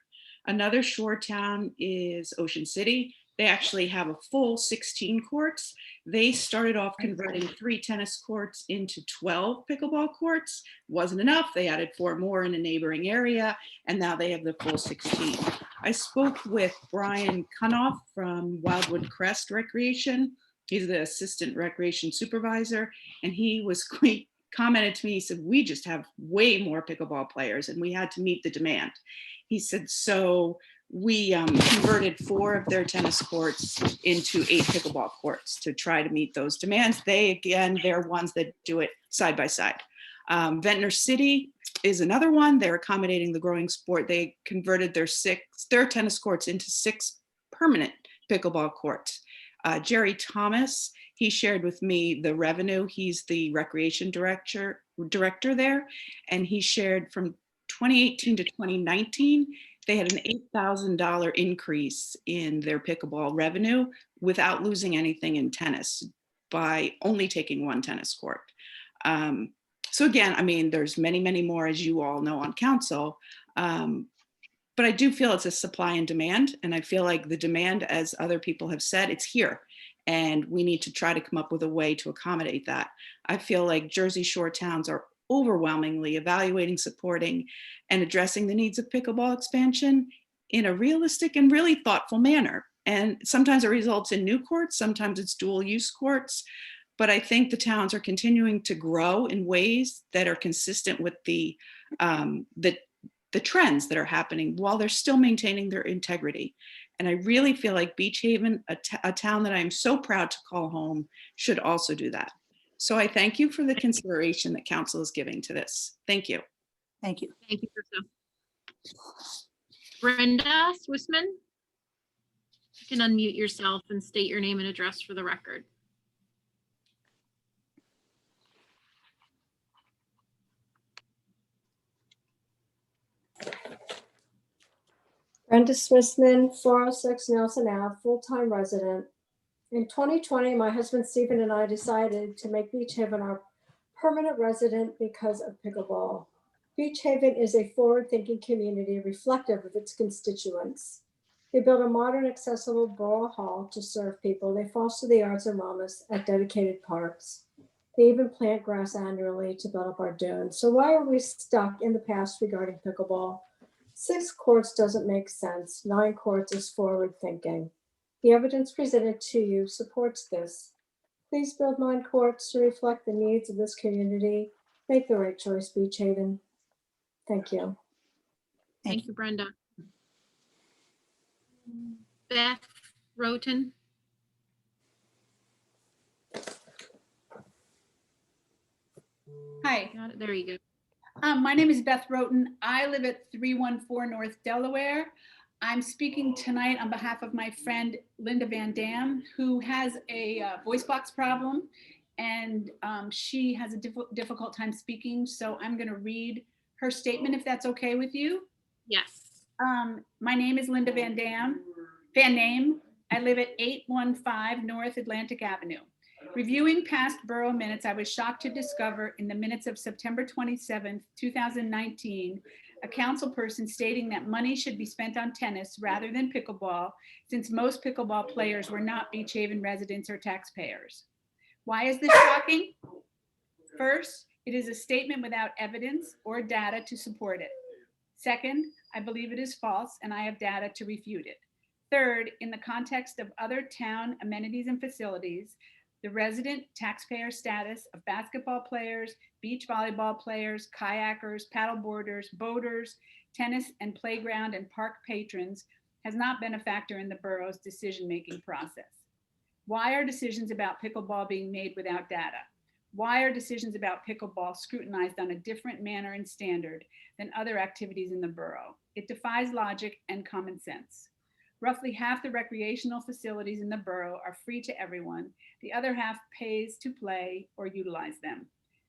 Another shore town is Ocean City. They actually have a full 16 courts. They started off converting 3 tennis courts into 12 pickleball courts. Wasn't enough. They added 4 more in a neighboring area, and now they have the full 16. I spoke with Brian Cunoff from Wildwood Crest Recreation. He's the assistant recreation supervisor, and he commented to me, he said, we just have way more pickleball players and we had to meet the demand. He said, so we converted 4 of their tennis courts into 8 pickleball courts to try to meet those demands. They're ones that do it side by side. Ventnor City is another one. They're accommodating the growing sport. They converted their tennis courts into 6 permanent pickleball courts. Jerry Thomas, he shared with me the revenue. He's the recreation director there. And he shared from 2018 to 2019, they had an $8,000 increase in their pickleball revenue without losing anything in tennis by only taking 1 tennis court. So again, I mean, there's many, many more, as you all know, on council. But I do feel it's a supply and demand. And I feel like the demand, as other people have said, it's here. And we need to try to come up with a way to accommodate that. I feel like Jersey Shore towns are overwhelmingly evaluating, supporting, and addressing the needs of pickleball expansion in a realistic and really thoughtful manner. And sometimes it results in new courts, sometimes it's dual use courts. But I think the towns are continuing to grow in ways that are consistent with the trends that are happening while they're still maintaining their integrity. And I really feel like Beach Haven, a town that I'm so proud to call home, should also do that. So I thank you for the consideration that council is giving to this. Thank you. Thank you. Thank you, Krista. Brenda Swissman, you can unmute yourself and state your name and address for the record. Brenda Swissman, 406 Nelson Ave, full-time resident. In 2020, my husband Stephen and I decided to make Beach Haven our permanent resident because of pickleball. Beach Haven is a forward-thinking community reflective of its constituents. They build a modern, accessible Borough Hall to serve people. They foster the arts and wellness at dedicated parks. They even plant grass annually to build up our dunes. So why are we stuck in the past regarding pickleball? 6 courts doesn't make sense. 9 courts is forward thinking. The evidence presented to you supports this. Please build 9 courts to reflect the needs of this community. Make the right choice, Beach Haven. Thank you. Thank you, Brenda. Beth Roten. Hi, Got it. There you go. my name is Beth Roten. I live at 314 North Delaware. I'm speaking tonight on behalf of my friend Linda Van Dam, who has a voice box problem, and she has a difficult time speaking. So I'm going to read her statement, if that's okay with you. Yes. My name is Linda Van Dam. Van Name. I live at 815 North Atlantic Avenue. Reviewing past borough minutes, I was shocked to discover in the minutes of September 27th, 2019, a council person stating that money should be spent on tennis rather than pickleball, since most pickleball players were not Beach Haven residents or taxpayers. Why is this shocking? First, it is a statement without evidence or data to support it. Second, I believe it is false and I have data to refute it. Third, in the context of other town amenities and facilities, the resident taxpayer status of basketball players, beach volleyball players, kayakers, paddleboarders, boaters, tennis and playground and park patrons has not been a factor in the borough's decision-making process. Why are decisions about pickleball being made without data? Why are decisions about pickleball scrutinized on a different manner and standard than other activities in the borough? It defies logic and common sense. Roughly half the recreational facilities in the borough are free to everyone. The other half pays to play or utilize them.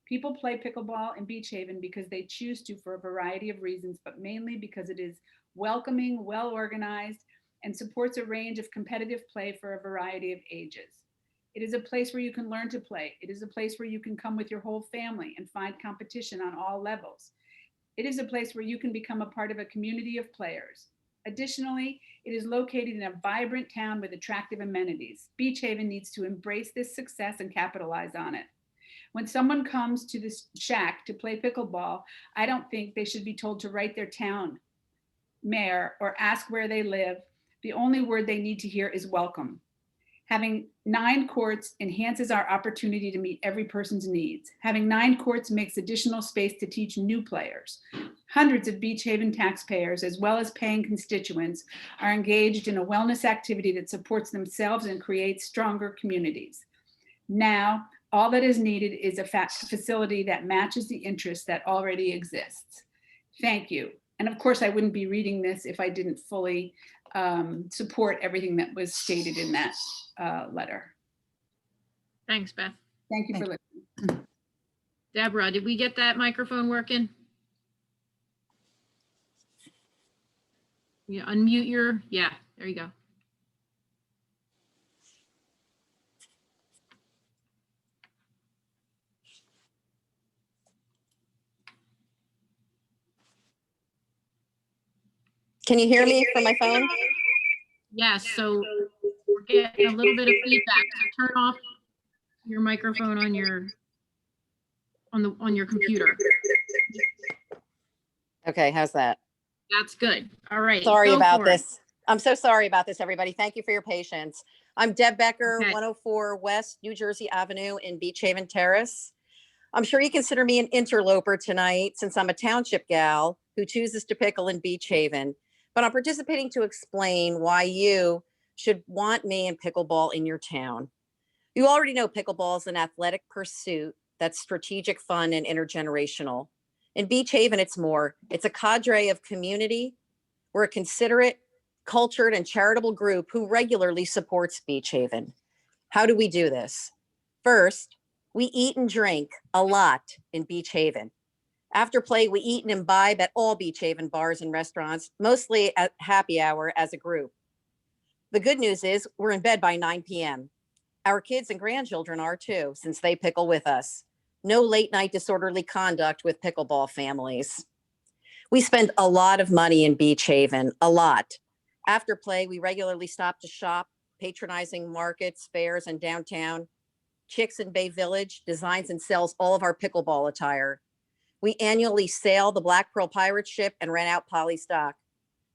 People play pickleball in Beach Haven because they choose to for a variety of reasons, but mainly because it is welcoming, well-organized, and supports a range of competitive play for a variety of ages. It is a place where you can learn to play. It is a place where you can come with your whole family and find competition on all levels. It is a place where you can become a part of a community of players. Additionally, it is located in a vibrant town with attractive amenities. Beach Haven needs to embrace this success and capitalize on it. When someone comes to this shack to play pickleball, I don't think they should be told to write their town mayor or ask where they live. The only word they need to hear is welcome. Having 9 courts enhances our opportunity to meet every person's needs. Having 9 courts makes additional space to teach new players. Hundreds of Beach Haven taxpayers, as well as paying constituents, are engaged in a wellness activity that supports themselves and creates stronger communities. Now, all that is needed is a facility that matches the interest that already exists. Thank you. And of course, I wouldn't be reading this if I didn't fully support everything that was stated in that letter. Thanks, Beth. Thank you for listening. Deborah, did we get that microphone working? You unmute your, yeah, there you go. Can you hear me from my phone? Yes, so we're getting a little bit of feedback. So turn off your microphone on your computer. Okay, how's that? That's good. All right. Sorry go about for it. this. I'm so sorry about this, everybody. Thank you for your patience. I'm Deb Becker, Okay. 104 West New Jersey Avenue in Beach Haven Terrace. I'm sure you consider me an interloper tonight since I'm a township gal who chooses to pickle in Beach Haven, but I'm participating to explain why you should want me and pickleball in your town. You already know pickleball is an athletic pursuit that's strategic, fun, and intergenerational. In Beach Haven, it's more. It's a cadre of community. We're a considerate, cultured, and charitable group who regularly supports Beach Haven. How do we do this? First, we eat and drink a lot in Beach Haven. After play, we eat and imbibe at all Beach Haven bars and restaurants, mostly at happy hour as a group. The good news is we're in bed by 9 p.m. Our kids and grandchildren are too, since they pickle with us. No late night disorderly conduct with pickleball families. We spend a lot of money in Beach Haven, a lot. After play, we regularly stop to shop, patronizing markets, fairs, and downtown. Chicks in Bay Village designs and sells all of our pickleball attire. We annually sail the Black Pearl pirate ship and rent out Polly stock.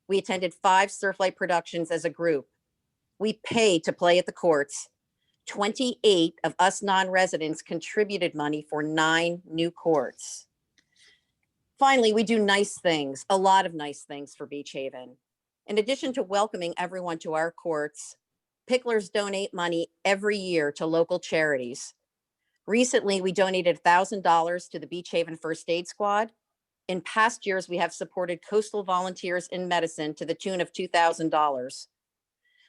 We attended 5 Surflight productions as a group. We pay to play at the courts. 28 of us non-residents contributed money for 9 new courts. Finally, we do nice things, a lot of nice things for Beach Haven. In addition to welcoming everyone to our courts, Picklers donate money every year to local charities. Recently, we donated $1,000 to the Beach Haven First Aid Squad. In past years, we have supported coastal volunteers in medicine to the tune of $2,000.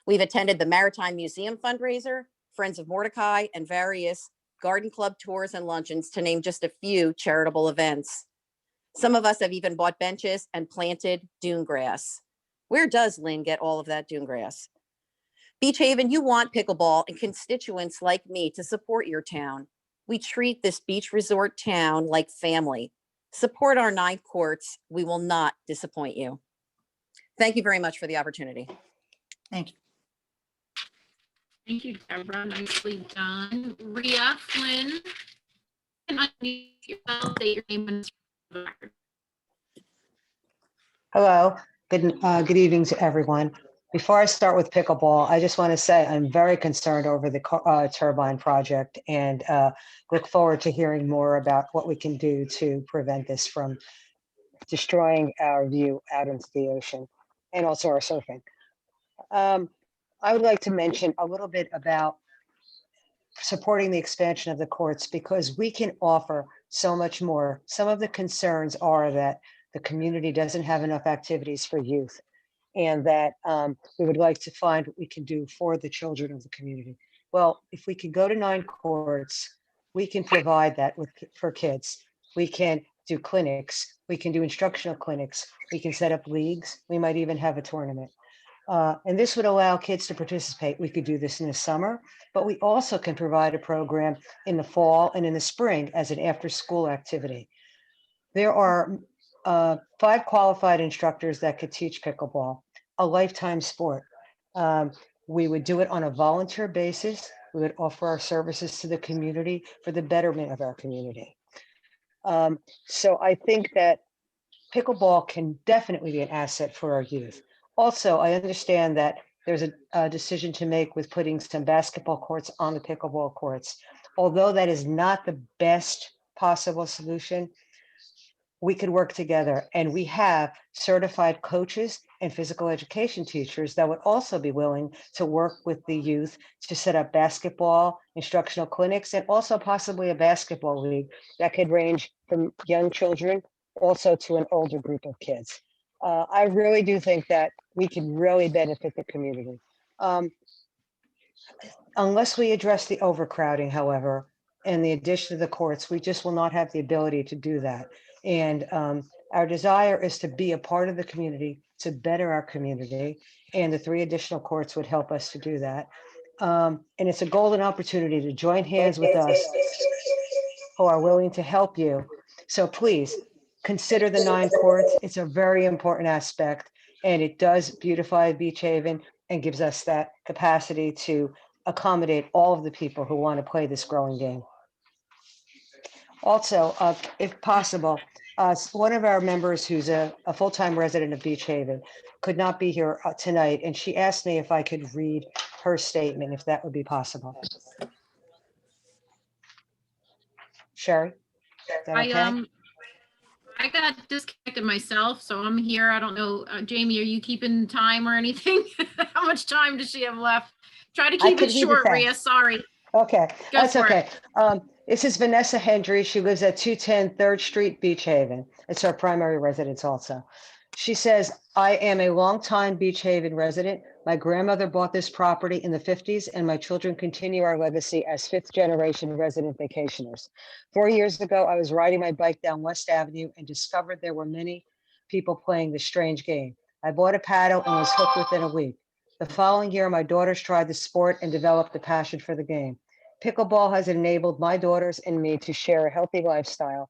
We've attended the Maritime Museum fundraiser, Friends of Mordecai, and various garden club tours and luncheons, to name just a few charitable events. Some of us have even bought benches and planted dune grass. Where does Lynn get all of that dune grass? Beach Haven, you want pickleball and constituents like me to support your town. We treat this beach resort town like family. Support our 9 courts. We will not disappoint you. Thank you very much for the opportunity. Thank you. Thank you, Deborah. Nicely done. Rhea Flynn. Can unmute yourself, state your name and the record. Hello, good evening to everyone. Before I start with pickleball, I just want to say I'm very concerned over the turbine project and look forward to hearing more about what we can do to prevent this from destroying our view out into the ocean and also our surfing. I would like to mention a little bit about supporting the expansion of the courts because we can offer so much more. Some of the concerns are that the community doesn't have enough activities for youth, and that we would like to find what we can do for the children of the community. Well, if we can go to 9 courts, we can provide that for kids. We can do clinics, we can do instructional clinics, we can set up leagues, we might even have a tournament. And this would allow kids to participate. We could do this in the summer, but we also can provide a program in the fall and in the spring as an after-school activity. There are 5 qualified instructors that could teach pickleball, a lifetime sport. We would do it on a volunteer basis. We would offer our services to the community for the betterment of our community. So I think that pickleball can definitely be an asset for our youth. Also, I understand that there's a decision to make with putting some basketball courts on the pickleball courts. Although that is not the best possible solution, we could work together, and we have certified coaches and physical education teachers that would also be willing to work with the youth to set up basketball instructional clinics and also possibly a basketball league that could range from young children also to an older group of kids. I really do think that we can really benefit the community. Unless we address the overcrowding, however, and the addition of the courts, we just will not have the ability to do that. And our desire is to be a part of the community, to better our community, and the 3 additional courts would help us to do that. And it's a golden opportunity to join hands with us who are willing to help you. So please consider the 9 courts. It's a very important aspect, and it does beautify Beach Haven and gives us that capacity to accommodate all of the people who want to play this growing game. Also, if possible, one of our members who's a full-time resident of Beach Haven could not be here tonight, and she asked me if I could read her statement, if that would be possible. Sherry, is that okay? I got disconnected myself, so I'm here. I don't know, Jamie, are you keeping time or anything? How much time does she have left? Try to keep it short, Rhea, sorry. Okay, Go that's for okay. it. This is Vanessa Hendry. She lives at 210 3rd Street, Beach Haven. It's her primary residence also. She says, I am a longtime Beach Haven resident. My grandmother bought this property in the 50s, and my children continue our legacy as 5th generation resident vacationers. 4 years ago, I was riding my bike down West Avenue and discovered there were many people playing this strange game. I bought a paddle and was hooked within a week. The following year, my daughters tried the sport and developed a passion for the game. Pickleball has enabled my daughters and me to share a healthy lifestyle,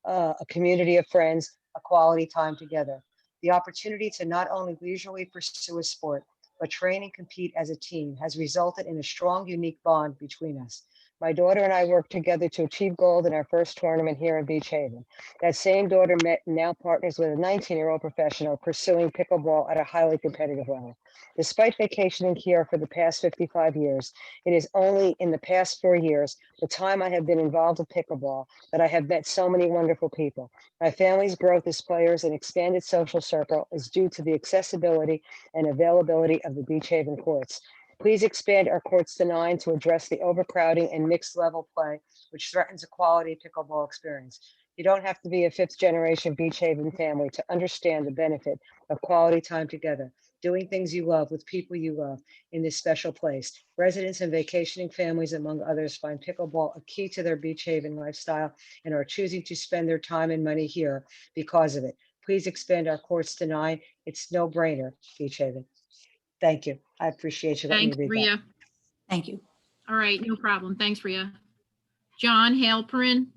a community of friends, a quality time together. The opportunity to not only leisurely pursue a sport, but train and compete as a team has resulted in a strong, unique bond between us. My daughter and I worked together to achieve gold in our first tournament here in Beach Haven. That same daughter met and now partners with a 19-year-old professional pursuing pickleball at a highly competitive level. Despite vacationing here for the past 55 years, it is only in the past 4 years, the time I have been involved with pickleball, that I have met so many wonderful people. My family's growth as players and expanded social circle is due to the accessibility and availability of the Beach Haven courts. Please expand our courts to 9 to address the overcrowding and mixed level play, which threatens a quality pickleball experience. You don't have to be a 5th generation Beach Haven family to understand the benefit of quality time together, doing things you love with people you love in this special place. Residents and vacationing families, among others, find pickleball a key to their Beach Haven lifestyle and are choosing to spend their time and money here because of it. Please expand our courts to 9. It's no brainer, Beach Haven. Thank you. I appreciate you letting me Thanks, read that. Rhea. Thank you. All right, no problem. Thanks, Rhea. John Halperin.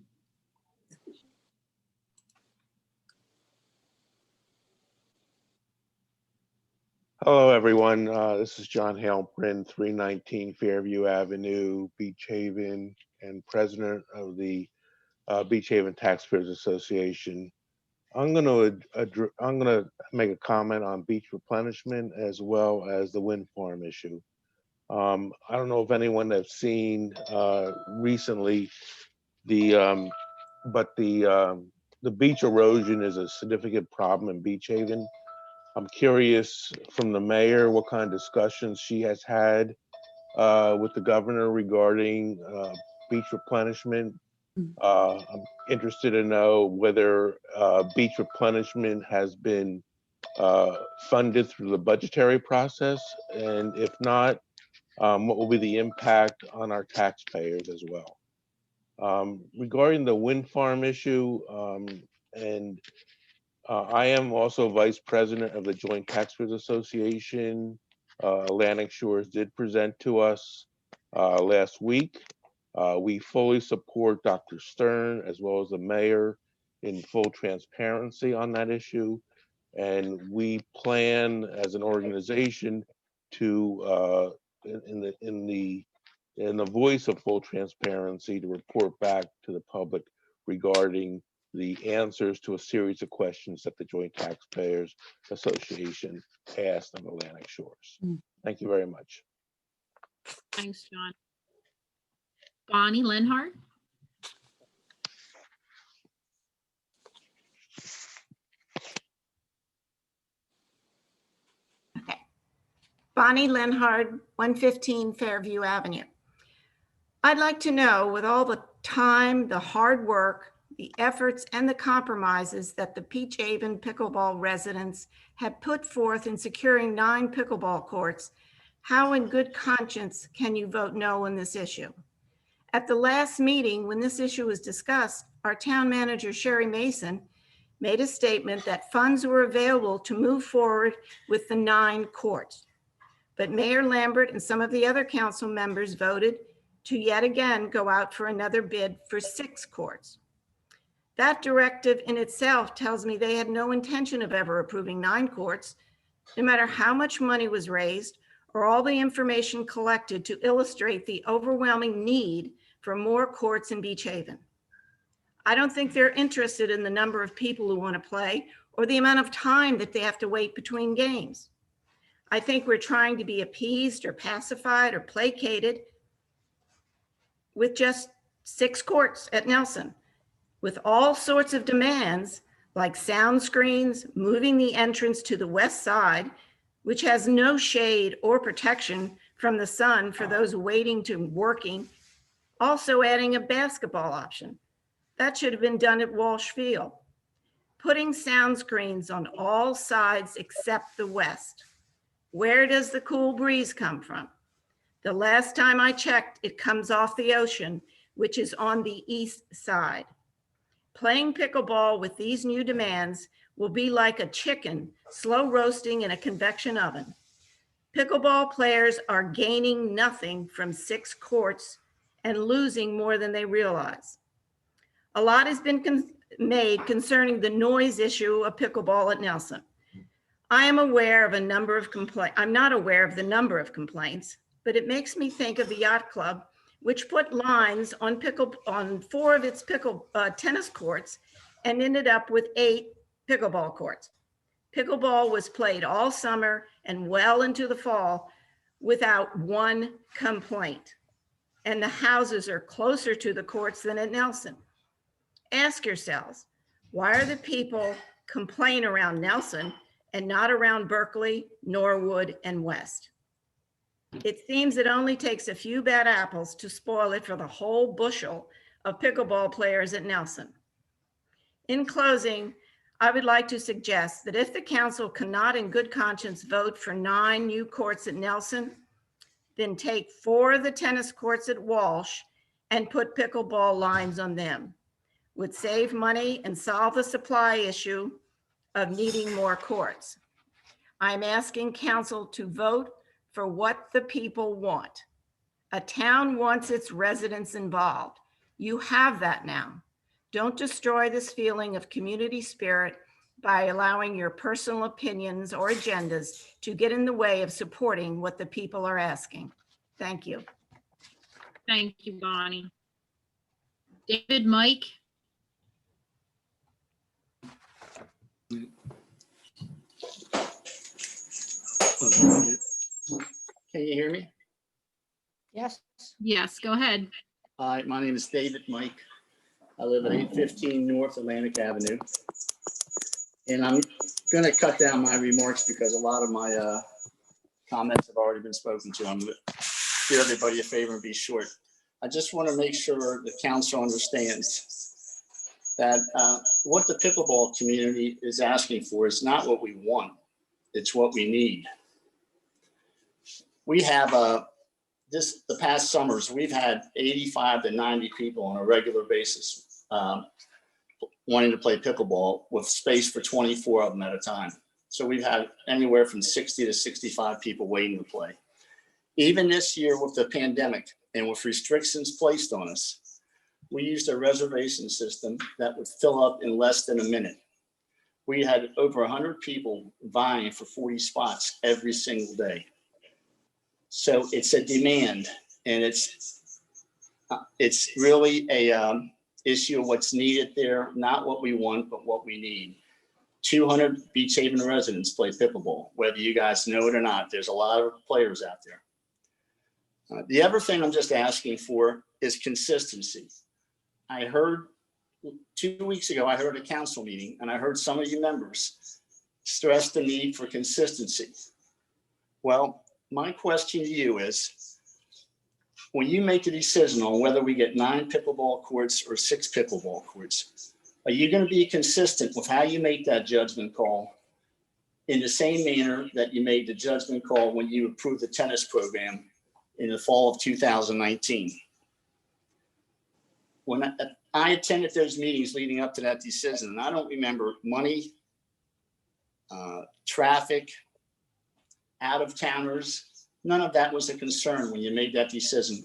Hello, everyone. This is John Halperin, 319 Fairview Avenue, Beach Haven, and president of the Beach Haven Taxpayers Association. I'm going to make a comment on beach replenishment as well as the wind farm issue. I don't know if anyone has seen recently the beach erosion is a significant problem in Beach Haven. I'm curious from the mayor what kind of discussions she has had with the governor regarding beach replenishment. I'm interested to know whether beach replenishment has been funded through the budgetary process, and if not, what will be the impact on our taxpayers as well. Regarding the wind farm issue, I am also vice president of the Joint Taxpayers Association. Atlantic Shores did present to us last week. We fully support Dr. Stern as well as the mayor in full transparency on that issue. And we plan as an organization to, in the voice of full transparency, to report back to the public regarding the answers to a series of questions that the Joint Taxpayers Association asked of Atlantic Shores. Thank you very much. Thanks, John. Bonnie Lenhart. Bonnie Lenhard, 115 Fairview Avenue. I'd like to know, with all the time, the hard work, the efforts, and the compromises that the Beach Haven pickleball residents have put forth in securing 9 pickleball courts, how in good conscience can you vote no on this issue? At the last meeting, when this issue was discussed, our town manager, Sherry Mason, made a statement that funds were available to move forward with the 9 courts. But Mayor Lambert and some of the other council members voted to yet again go out for another bid for 6 courts. That directive in itself tells me they had no intention of ever approving 9 courts, no matter how much money was raised or all the information collected to illustrate the overwhelming need for more courts in Beach Haven. I don't think they're interested in the number of people who want to play or the amount of time that they have to wait between games. I think we're trying to be appeased or pacified or placated with just 6 courts at Nelson, with all sorts of demands like sound screens, moving the entrance to the west side, which has no shade or protection from the sun for those waiting to working, also adding a basketball option. That should have been done at Walsh Field. Putting sound screens on all sides except the west. Where does the cool breeze come from? The last time I checked, it comes off the ocean, which is on the east side. Playing pickleball with these new demands will be like a chicken slow roasting in a convection oven. Pickleball players are gaining nothing from 6 courts and losing more than they realize. A lot has been made concerning the noise issue of pickleball at Nelson. I am aware of a number of complaints. I'm not aware of the number of complaints, but it makes me think of the yacht club, which put lines on 4 of its tennis courts and ended up with 8 pickleball courts. Pickleball was played all summer and well into the fall without one complaint. And the houses are closer to the courts than at Nelson. Ask yourselves, why are the people complain around Nelson and not around Berkeley, Norwood, and West? It seems it only takes a few bad apples to spoil it for the whole bushel of pickleball players at Nelson. In closing, I would like to suggest that if the council cannot in good conscience vote for 9 new courts at Nelson, then take 4 of the tennis courts at Walsh and put pickleball lines on them. Would save money and solve the supply issue of needing more courts. I'm asking council to vote for what the people want. A town wants its residents involved. You have that now. Don't destroy this feeling of community spirit by allowing your personal opinions or agendas to get in the way of supporting what the people are asking. Thank you. Thank you, Bonnie. David, Mike? Can you hear me? Yes. Yes, go ahead. Hi, my name is David Mike. I live at 815 North Atlantic Avenue. And I'm going to cut down my remarks because a lot of my comments have already been spoken to. I'm going to do everybody a favor and be short. I just want to make sure the council understands that what the pickleball community is asking for is not what we want. It's what we need. We have the past summers, we've had 85 to 90 people on a regular basis wanting to play pickleball with space for 24 of them at a time. So we've had anywhere from 60 to 65 people waiting to play. Even this year with the pandemic and with restrictions placed on us, we used a reservation system that would fill up in less than a minute. We had over 100 people vying for 40 spots every single day. So it's a demand, and it's really a issue of what's needed there, not what we want, but what we need. 200 Beach Haven residents play pickleball, whether you guys know it or not. There's a lot of players out there. The other thing I'm just asking for is consistency. I heard 2 weeks ago, I heard a council meeting, and I heard some of you members stress the need for consistency. Well, my question to you is, when you make a decision on whether we get 9 pickleball courts or 6 pickleball courts, are you going to be consistent with how you make that judgment call in the same manner that you made the judgment call when you approved the tennis program in the fall of 2019? When I attended those meetings leading up to that decision, and I don't remember money, traffic, out-of-towners, none of that was a concern when you made that decision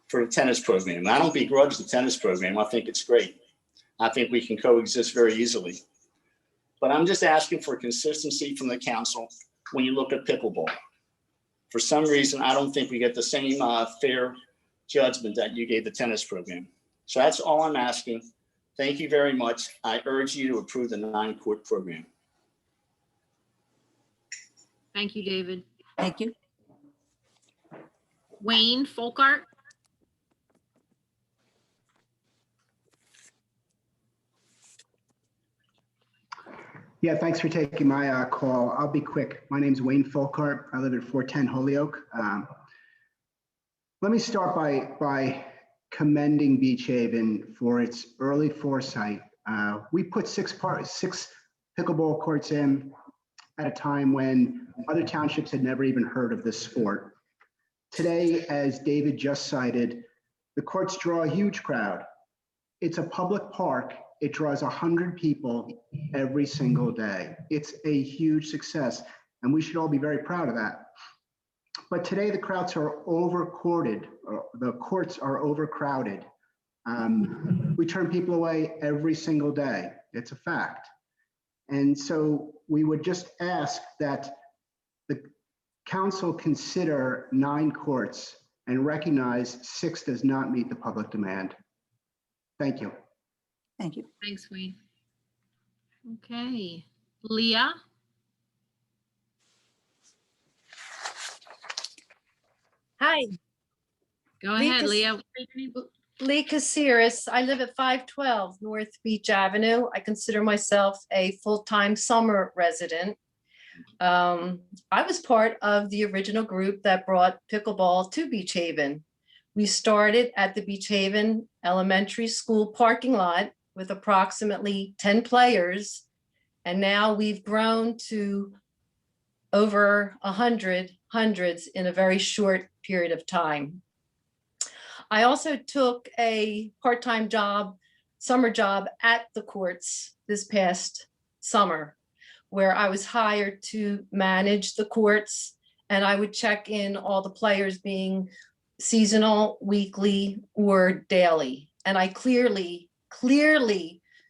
for the tennis program. And I don't begrudge the tennis program. I think it's great. I think we can coexist very easily. But I'm just asking for consistency from the council when you look at pickleball. For some reason, I don't think we get the same fair judgment that you gave the tennis program. So that's all I'm asking. Thank you very much. I urge you to approve the 9-court program. Thank you, David. Thank you. Wayne Folkart? Yeah, thanks for taking my call. I'll be quick. My name's Wayne Folkart. I live at 410 Holyoke. Let me start by commending Beach Haven for its early foresight. We put 6 pickleball courts in at a time when other townships had never even heard of this sport. Today, as David just cited, the courts draw a huge crowd. It's a public park. It draws 100 people every single day. It's a huge success, and we should all be very proud of that. But today the crowds are overcrowded. The courts are overcrowded. We turn people away every single day. It's a fact. And so we would just ask that the council consider 9 courts and recognize 6 does not meet the public demand. Thank you. Thank you. Thanks, Wayne. Okay, Leah? Hi, Go ahead, Cas- Leah. Lee Caceres. I live at 512 North Beach Avenue. I consider myself a full-time summer resident. I was part of the original group that brought pickleball to Beach Haven. We started at the Beach Haven Elementary School parking lot with approximately 10 players, and now we've grown to over 100 in a very short period of time. I also took a part-time job, summer job at the courts this past summer, where I was hired to manage the courts, and I would check in all the players being seasonal, weekly, or daily. And I clearly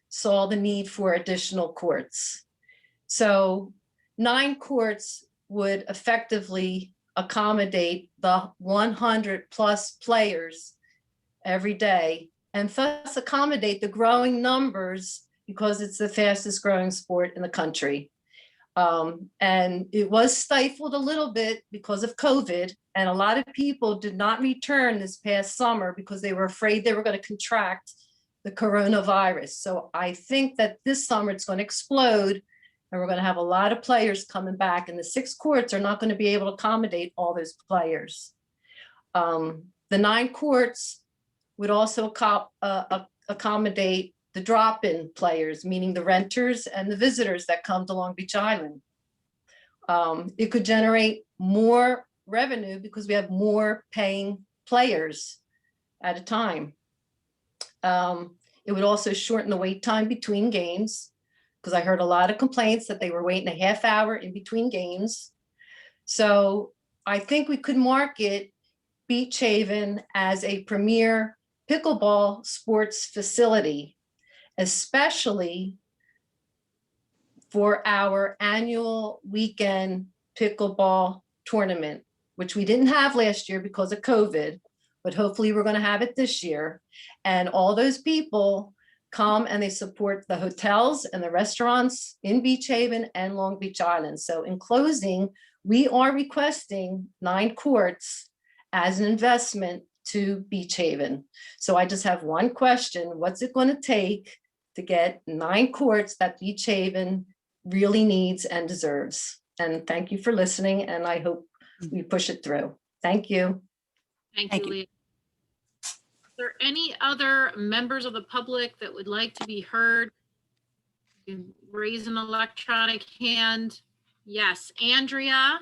saw the need for additional courts. So 9 courts would effectively accommodate the 100 plus players every day, and thus accommodate the growing numbers, because it's the fastest growing sport in the country. And it was stifled a little bit because of COVID, and a lot of people did not return this past summer because they were afraid they were going to contract the coronavirus. So I think that this summer it's going to explode, and we're going to have a lot of players coming back, and the 6 courts are not going to be able to accommodate all those players. The 9 courts would also accommodate the drop-in players, meaning the renters and the visitors that come to Long Beach Island. It could generate more revenue because we have more paying players at a time. It would also shorten the wait time between games, because I heard a lot of complaints that they were waiting a half hour in between games. So I think we could market Beach Haven as a premier pickleball sports facility, especially for our annual weekend pickleball tournament, which we didn't have last year because of COVID, but hopefully we're going to have it this year. And all those people come and they support the hotels and the restaurants in Beach Haven and Long Beach Island. So in closing, we are requesting 9 courts as an investment to Beach Haven. So I just have one question: what's it going to take to get 9 courts that Beach Haven really needs and deserves? And thank you for listening, and I hope we push it through. Thank you. Thank you, Leah. Is there any other members of the public that would like to be heard? You can raise an electronic hand. Yes, Andrea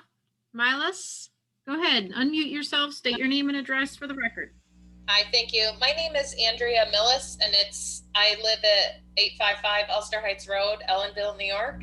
Milas, go ahead, unmute yourself, state your name and address for the record. Hi, thank you. My name is Andrea Millis, and I live at 855 Ulster Heights Road, Ellenville, New York.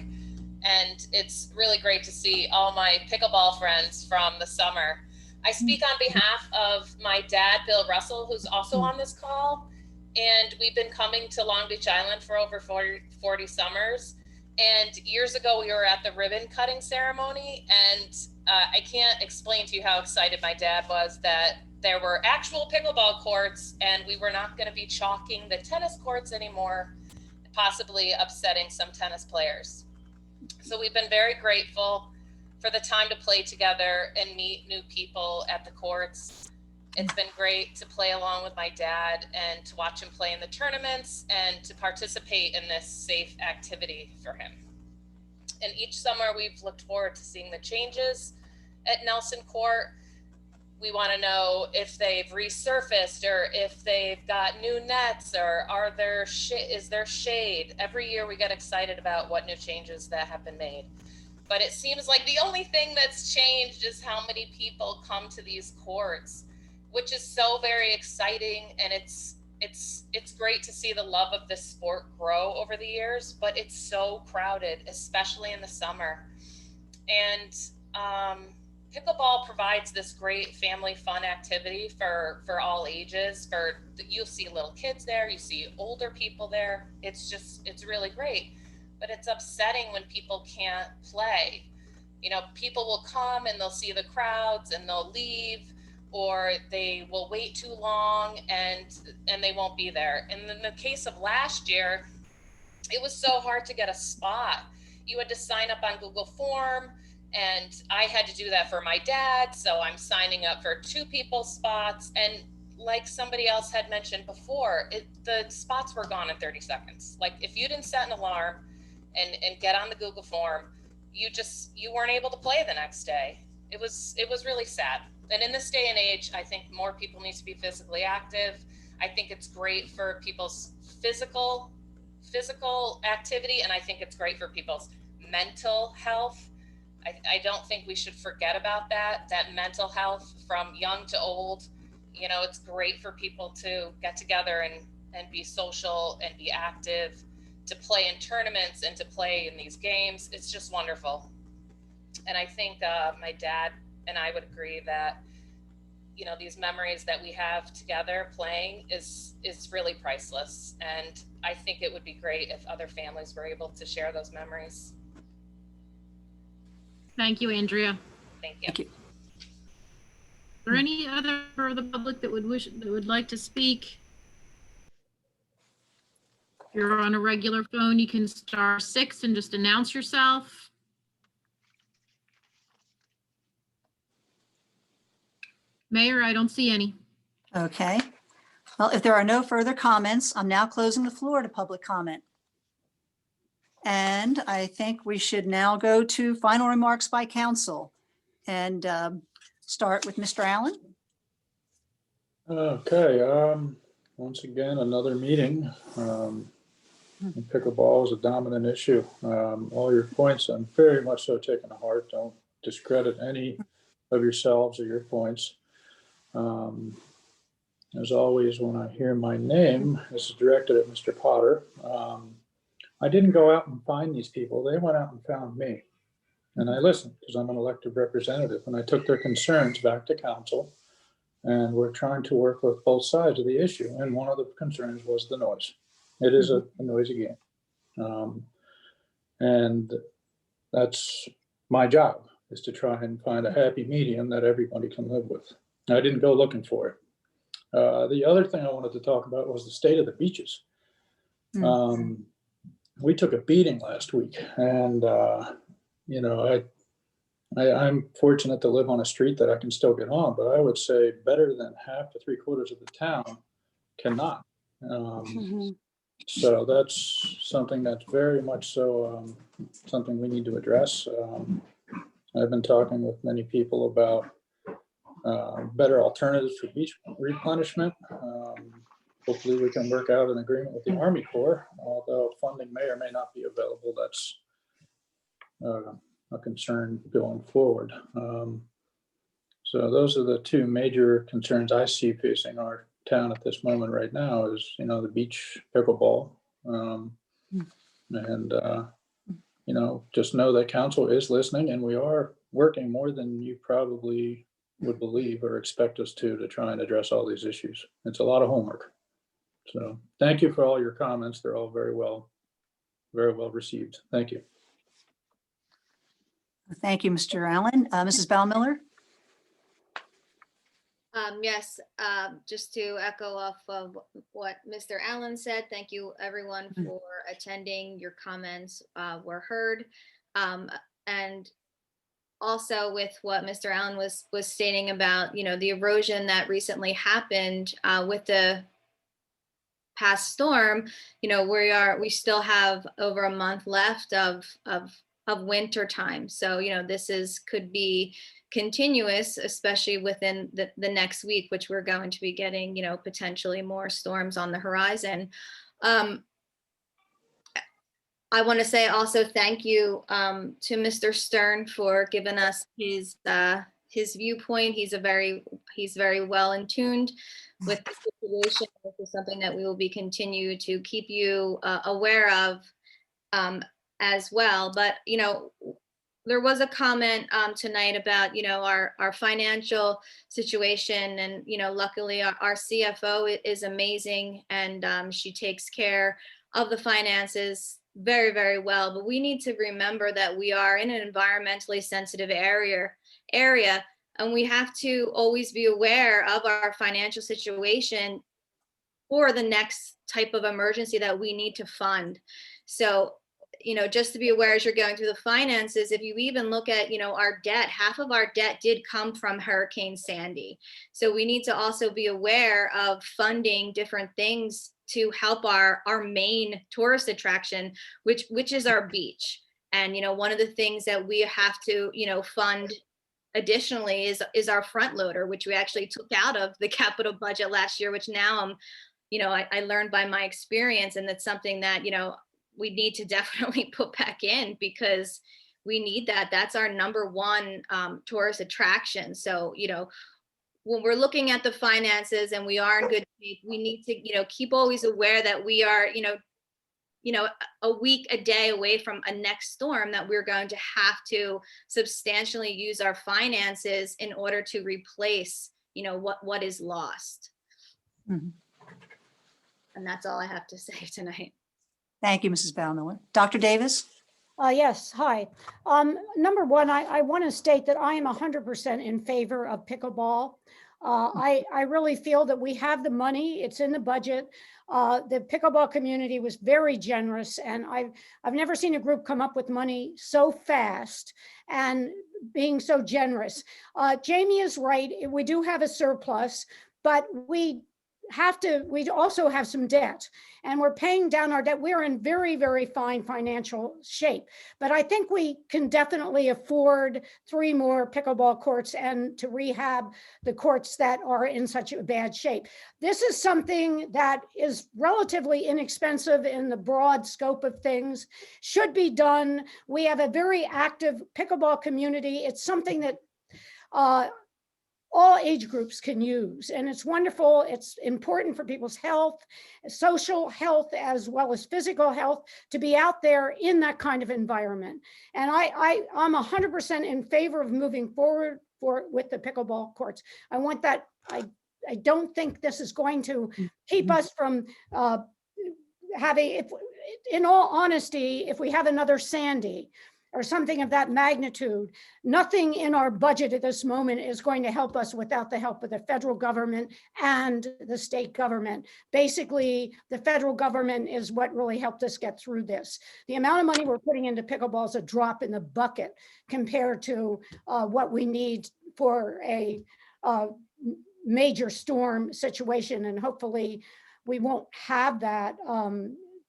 And it's really great to see all my pickleball friends from the summer. I speak on behalf of my dad, Bill Russell, who's also on this call. And we've been coming to Long Beach Island for over 40 summers. And years ago, we were at the ribbon cutting ceremony. And I can't explain to you how excited my dad was that there were actual pickleball courts and we were not going to be chalking the tennis courts anymore, possibly upsetting some tennis players. So we've been very grateful for the time to play together and meet new people at the courts. It's been great to play along with my dad and to watch him play in the tournaments and to participate in this safe activity for him. And each summer we've looked forward to seeing the changes at Nelson Court. We want to know if they've resurfaced or if they've got new nets or is there shade. Every year we get excited about what new changes that have been made. But it seems like the only thing that's changed is how many people come to these courts, which is so very exciting. And it's great to see the love of this sport grow over the years, but it's so crowded, especially in the summer. And pickleball provides this great family fun activity for all ages. You'll see little kids there, you see older people there. It's really great. but it's upsetting when people can't play. You know, people will come and they'll see the crowds and they'll leave, or they will wait too long and they won't be there. And in the case of last year, it was so hard to get a spot. You had to sign up on Google Form, and I had to do that for my dad. So I'm signing up for 2 people's spots. And like somebody else had mentioned before, the spots were gone in 30 seconds. Like if you didn't set an alarm and get on the Google Form, you weren't able to play the next day. It was really sad. And in this day and age, I think more people need to be physically active. I think it's great for people's physical activity, and I think it's great for people's mental health. I don't think we should forget about that mental health from young to old. You know, it's great for people to get together and be social and be active, to play in tournaments and to play in these games. It's just wonderful. And I think my dad and I would agree that, you know, these memories that we have together playing is really priceless. And I think it would be great if other families were able to share those memories. Thank you, Andrea. Thank you. Thank you. Is there any other member of the public that would like to speak? If you're on a regular phone, you can star 6 and just announce yourself. Mayor, I don't see any. Okay. Well, if there are no further comments, I'm now closing the floor to public comment. And I think we should now go to final remarks by council and start with Mr. Allen. Okay, once again, another meeting. Pickleball is a dominant issue. All your points, I'm very much so taking to heart. Don't discredit any of yourselves or your points. As always, when I hear my name, this is directed at Mr. Potter. I didn't go out and find these people. They went out and found me. And I listened because I'm an elected representative, and I took their concerns back to council. And we're trying to work with both sides of the issue. And one of the concerns was the noise. It is a noisy game. And that's my job, is to try and find a happy medium that everybody can live with. I didn't go looking for it. The other thing I wanted to talk about was the state of the beaches. We took a beating last week, and you know, I'm fortunate to live on a street that I can still get on, but I would say better than half to 3/4 of the town cannot. So that's something that's very much so something we need to address. I've been talking with many people about better alternatives for beach replenishment. Hopefully we can work out an agreement with the Army Corps, although funding may or may not be available. That's a concern going forward. So those are the 2 major concerns I see facing our town at this moment right now is, you know, the beach pickleball. And, you know, just know that council is listening, and we are working more than you probably would believe or expect us to try and address all these issues. It's a lot of homework. So thank you for all your comments. They're all very well received. Thank you. Thank you, Mr. Allen. Mrs. Bowmiller? Yes, just to echo off of what Mr. Allen said, thank you everyone for attending. Your comments were heard. And also with what Mr. Allen was stating about, you know, the erosion that recently happened with the past storm, you know, we still have over a month left of winter time. So, you know, this could be continuous, especially within the next week, which we're going to be getting, you know, potentially more storms on the horizon. I want to say also thank you to Mr. Stern for giving us his viewpoint. He's very well in tuned with the situation. This is something that we will be continue to keep you aware of as well. But, you know, there was a comment tonight about, you know, our financial situation, and, you know, luckily our CFO is amazing, and she takes care of the finances very, very well, but we need to remember that we are in an environmentally sensitive area, and we have to always be aware of our financial situation for the next type of emergency that we need to fund. So, just to be aware as you're going through the finances, if you even look at, our debt, half of our debt did come from Hurricane Sandy. So we need to also be aware of funding different things to help our main tourist attraction, which is our beach. And, one of the things that we have to, fund additionally is our front loader, which we actually took out of the capital budget last year, which now I learned by my experience, and that's something that, we need to definitely put back in, because we need that. That's our number one tourist attraction. So, when we're looking at the finances and we are in good shape, we need to, keep always aware that we are, a week, a day away from a next storm, that we're going to have to substantially use our finances in order to replace, what is lost. Mhm. And that's all I have to say tonight. Thank you, Mrs. Bowmiller. Dr. Davis? Yes, hi. Number one, I want to state that I am 100% in favor of pickleball. I really feel that we have the money, it's in the budget. The pickleball community was very generous, and I've never seen a group come up with money so fast and being so generous. Jamie is right, we do have a surplus, but we also have some debt, and we're paying down our debt. We're in very, very fine financial shape, but I think we can definitely afford 3 more pickleball courts and to rehab the courts that are in such a bad shape. This is something that is relatively inexpensive in the broad scope of things, should be done. We have a very active pickleball community. It's something that all age groups can use, and it's wonderful. It's important for people's health, social health, as well as physical health, to be out there in that kind of environment. And I'm 100% in favor of moving forward with the pickleball courts. I want that. I don't think this is going to keep us from having, in all honesty, if we have another Sandy or something of that magnitude, nothing in our budget at this moment is going to help us without the help of the federal government and the state government. Basically, the federal government is what really helped us get through this. The amount of money we're putting into pickleball is a drop in the bucket compared to what we need for a major storm situation. And hopefully we won't have that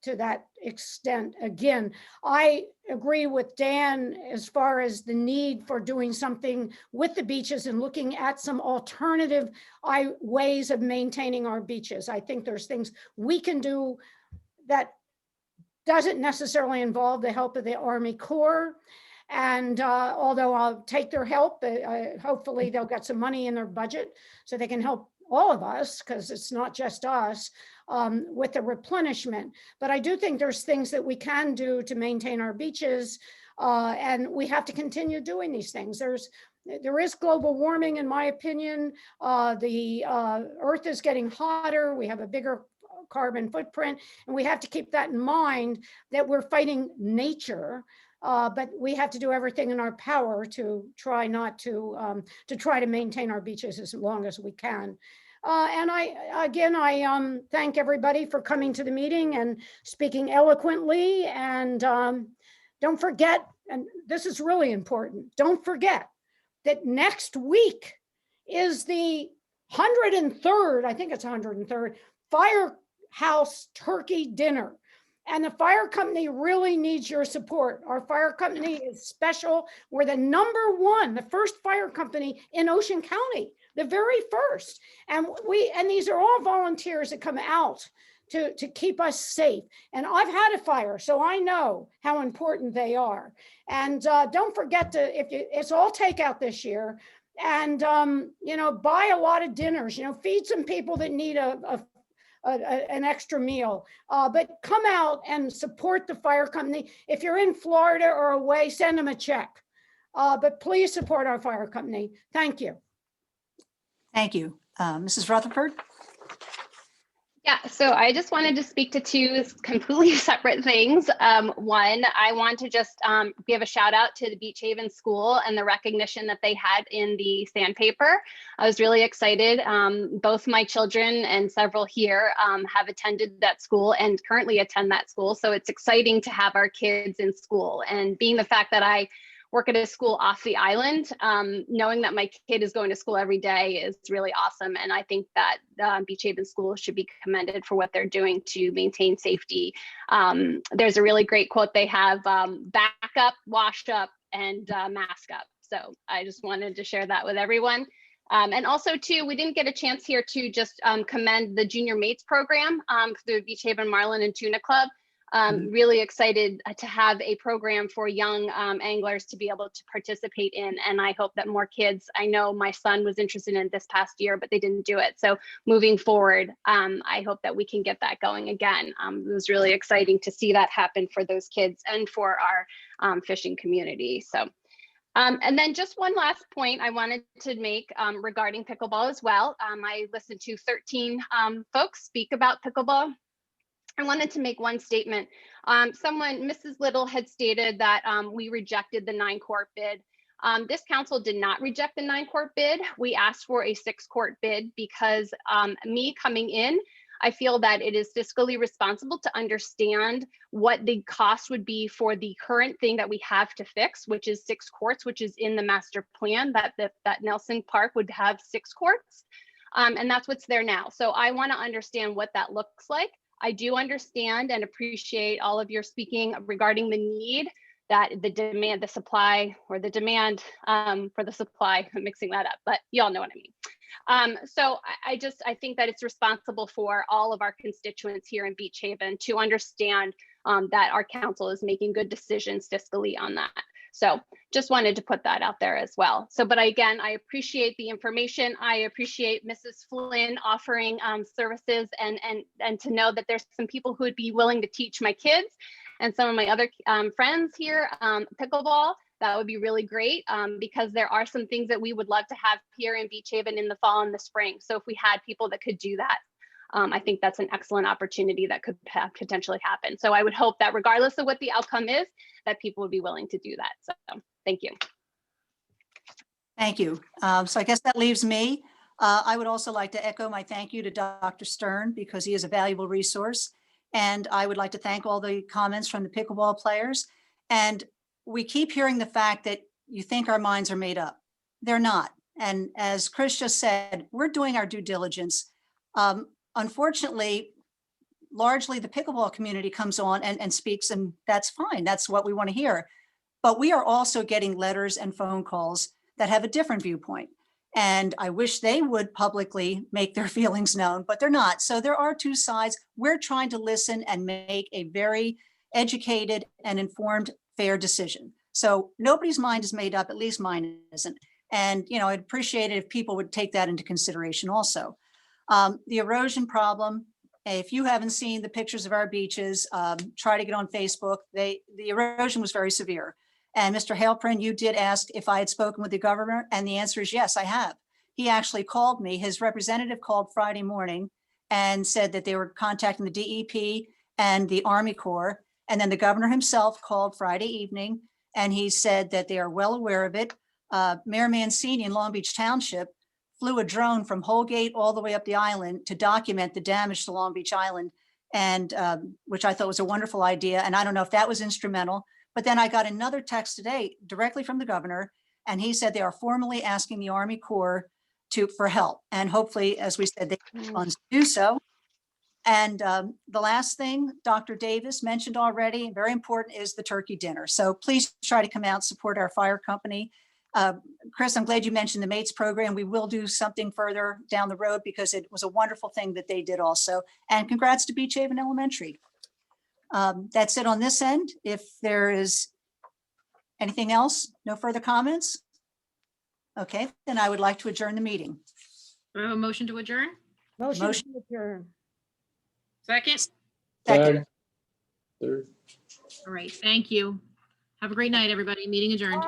to that extent again. I agree with Dan as far as the need for doing something with the beaches and looking at some alternative ways of maintaining our beaches. I think there's things we can do that doesn't necessarily involve the help of the Army Corps. And although I'll take their help, hopefully they'll get some money in their budget so they can help all of us, because it's not just us, with the replenishment. But I do think there's things that we can do to maintain our beaches, and we have to continue doing these things. There is global warming, in my opinion. The Earth is getting hotter. We have a bigger carbon footprint, and we have to keep that in mind, that we're fighting nature. But we have to do everything in our power to try to try to maintain our beaches as long as we can. And I thank everybody for coming to the meeting and speaking eloquently. And don't forget, and this is really important, don't forget that next week is the 103rd, I think it's 103rd, Firehouse Turkey Dinner. And the fire company really needs your support. Our fire company is special. We're the first fire company in Ocean County, the very first. And these are all volunteers that come out to keep us safe. And I've had a fire, so I know how important they are. And don't forget it's all takeout this year. And, buy a lot of dinners, feed some people that need an extra meal, but come out and support the fire company. If you're in Florida or away, send them a check, but please support our fire company. Thank you. Thank you. Mrs. Rutherford? Yeah, so I just wanted to speak to two completely separate things. One, I want to just give a shout out to the Beach Haven School and the recognition that they had in the sandpaper. I was really excited. Both my children and several here have attended that school and currently attend that school. So it's exciting to have our kids in school. And being the fact that I work at a school off the island, knowing that my kid is going to school every day is really awesome. And I think that Beach Haven School should be commended for what they're doing to maintain safety. There's a really great quote they have, back up, wash up, and mask up. So I just wanted to share that with everyone. And also too, we didn't get a chance here to just commend the Junior Mates program through Beach Haven Marlin and Tuna Club. Really excited to have a program for young anglers to be able to participate in. And I hope that more kids, I know my son was interested in it this past year, but they didn't do it. So moving forward, I hope that we can get that going again. It was really exciting to see that happen for those kids and for our fishing community. So, and then just one last point I wanted to make regarding pickleball as well. I listened to 13 folks speak about pickleball. I wanted to make one statement. Mrs. Little had stated that we rejected the 9-court bid. This council did not reject the 9-court bid. We asked for a 6-court bid because me coming in, I feel that it is fiscally responsible to understand what the cost would be for the current thing that we have to fix, which is 6 courts, which is in the master plan that Nelson Park would have 6 courts. And that's what's there now. So I want to understand what that looks like. I do understand and appreciate all of your speaking regarding the need, that the demand, the supply, or the demand for the supply, I'm mixing that up, but you all know what I mean. So I think that it's responsible for all of our constituents here in Beach Haven to understand that our council is making good decisions fiscally on that. So just wanted to put that out there as well. So, but again, I appreciate the information. I appreciate Mrs. Flynn offering services and to know that there's some people who would be willing to teach my kids and some of my other friends here pickleball. That would be really great because there are some things that we would love to have here in Beach Haven in the fall and the spring. So if we had people that could do that, I think that's an excellent opportunity that could potentially happen. So I would hope that regardless of what the outcome is, that people would be willing to do that. So thank you. Thank you. So I guess that leaves me. I would also like to echo my thank you to Dr. Stern because he is a valuable resource. And I would like to thank all the comments from the pickleball players. And we keep hearing the fact that you think our minds are made up. They're not. And as Chris just said, we're doing our due diligence. Unfortunately, largely the pickleball community comes on and speaks, and that's fine. That's what we want to hear. But we are also getting letters and phone calls that have a different viewpoint. And I wish they would publicly make their feelings known, but they're not. So there are two sides. We're trying to listen and make a very educated and informed, fair decision. So nobody's mind is made up, at least mine isn't. And, you know, I'd appreciate it if people would take that into consideration also. The erosion problem, if you haven't seen the pictures of our beaches, try to get on Facebook. The erosion was very severe. And Mr. Halprin, you did ask if I had spoken with the governor, and the answer is yes, I have. He actually called me. His representative called Friday morning and said that they were contacting the DEP and the Army Corps. And then the governor himself called Friday evening, and he said that they are well aware of it. Mayor Mancini in Long Beach Township flew a drone from Holgate all the way up the island to document the damage to Long Beach Island, and which I thought was a wonderful idea. And I don't know if that was instrumental, but then I got another text today directly from the governor, and he said they are formally asking the Army Corps for help. And hopefully, as we said, they have funds to do so. And the last thing Dr. Davis mentioned already, very important, is the turkey dinner. So please try to come out, support our fire company. Chris, I'm glad you mentioned the MATES program. We will do something further down the road because it was a wonderful thing that they did also. And congrats to Beach Haven Elementary. That's it on this end. If there is anything else, no further comments. Okay, then I would like to adjourn the meeting. A motion to adjourn? Motion to adjourn. Second? Second. Third. All right, thank you. Have a great night, everybody. Meeting adjourned.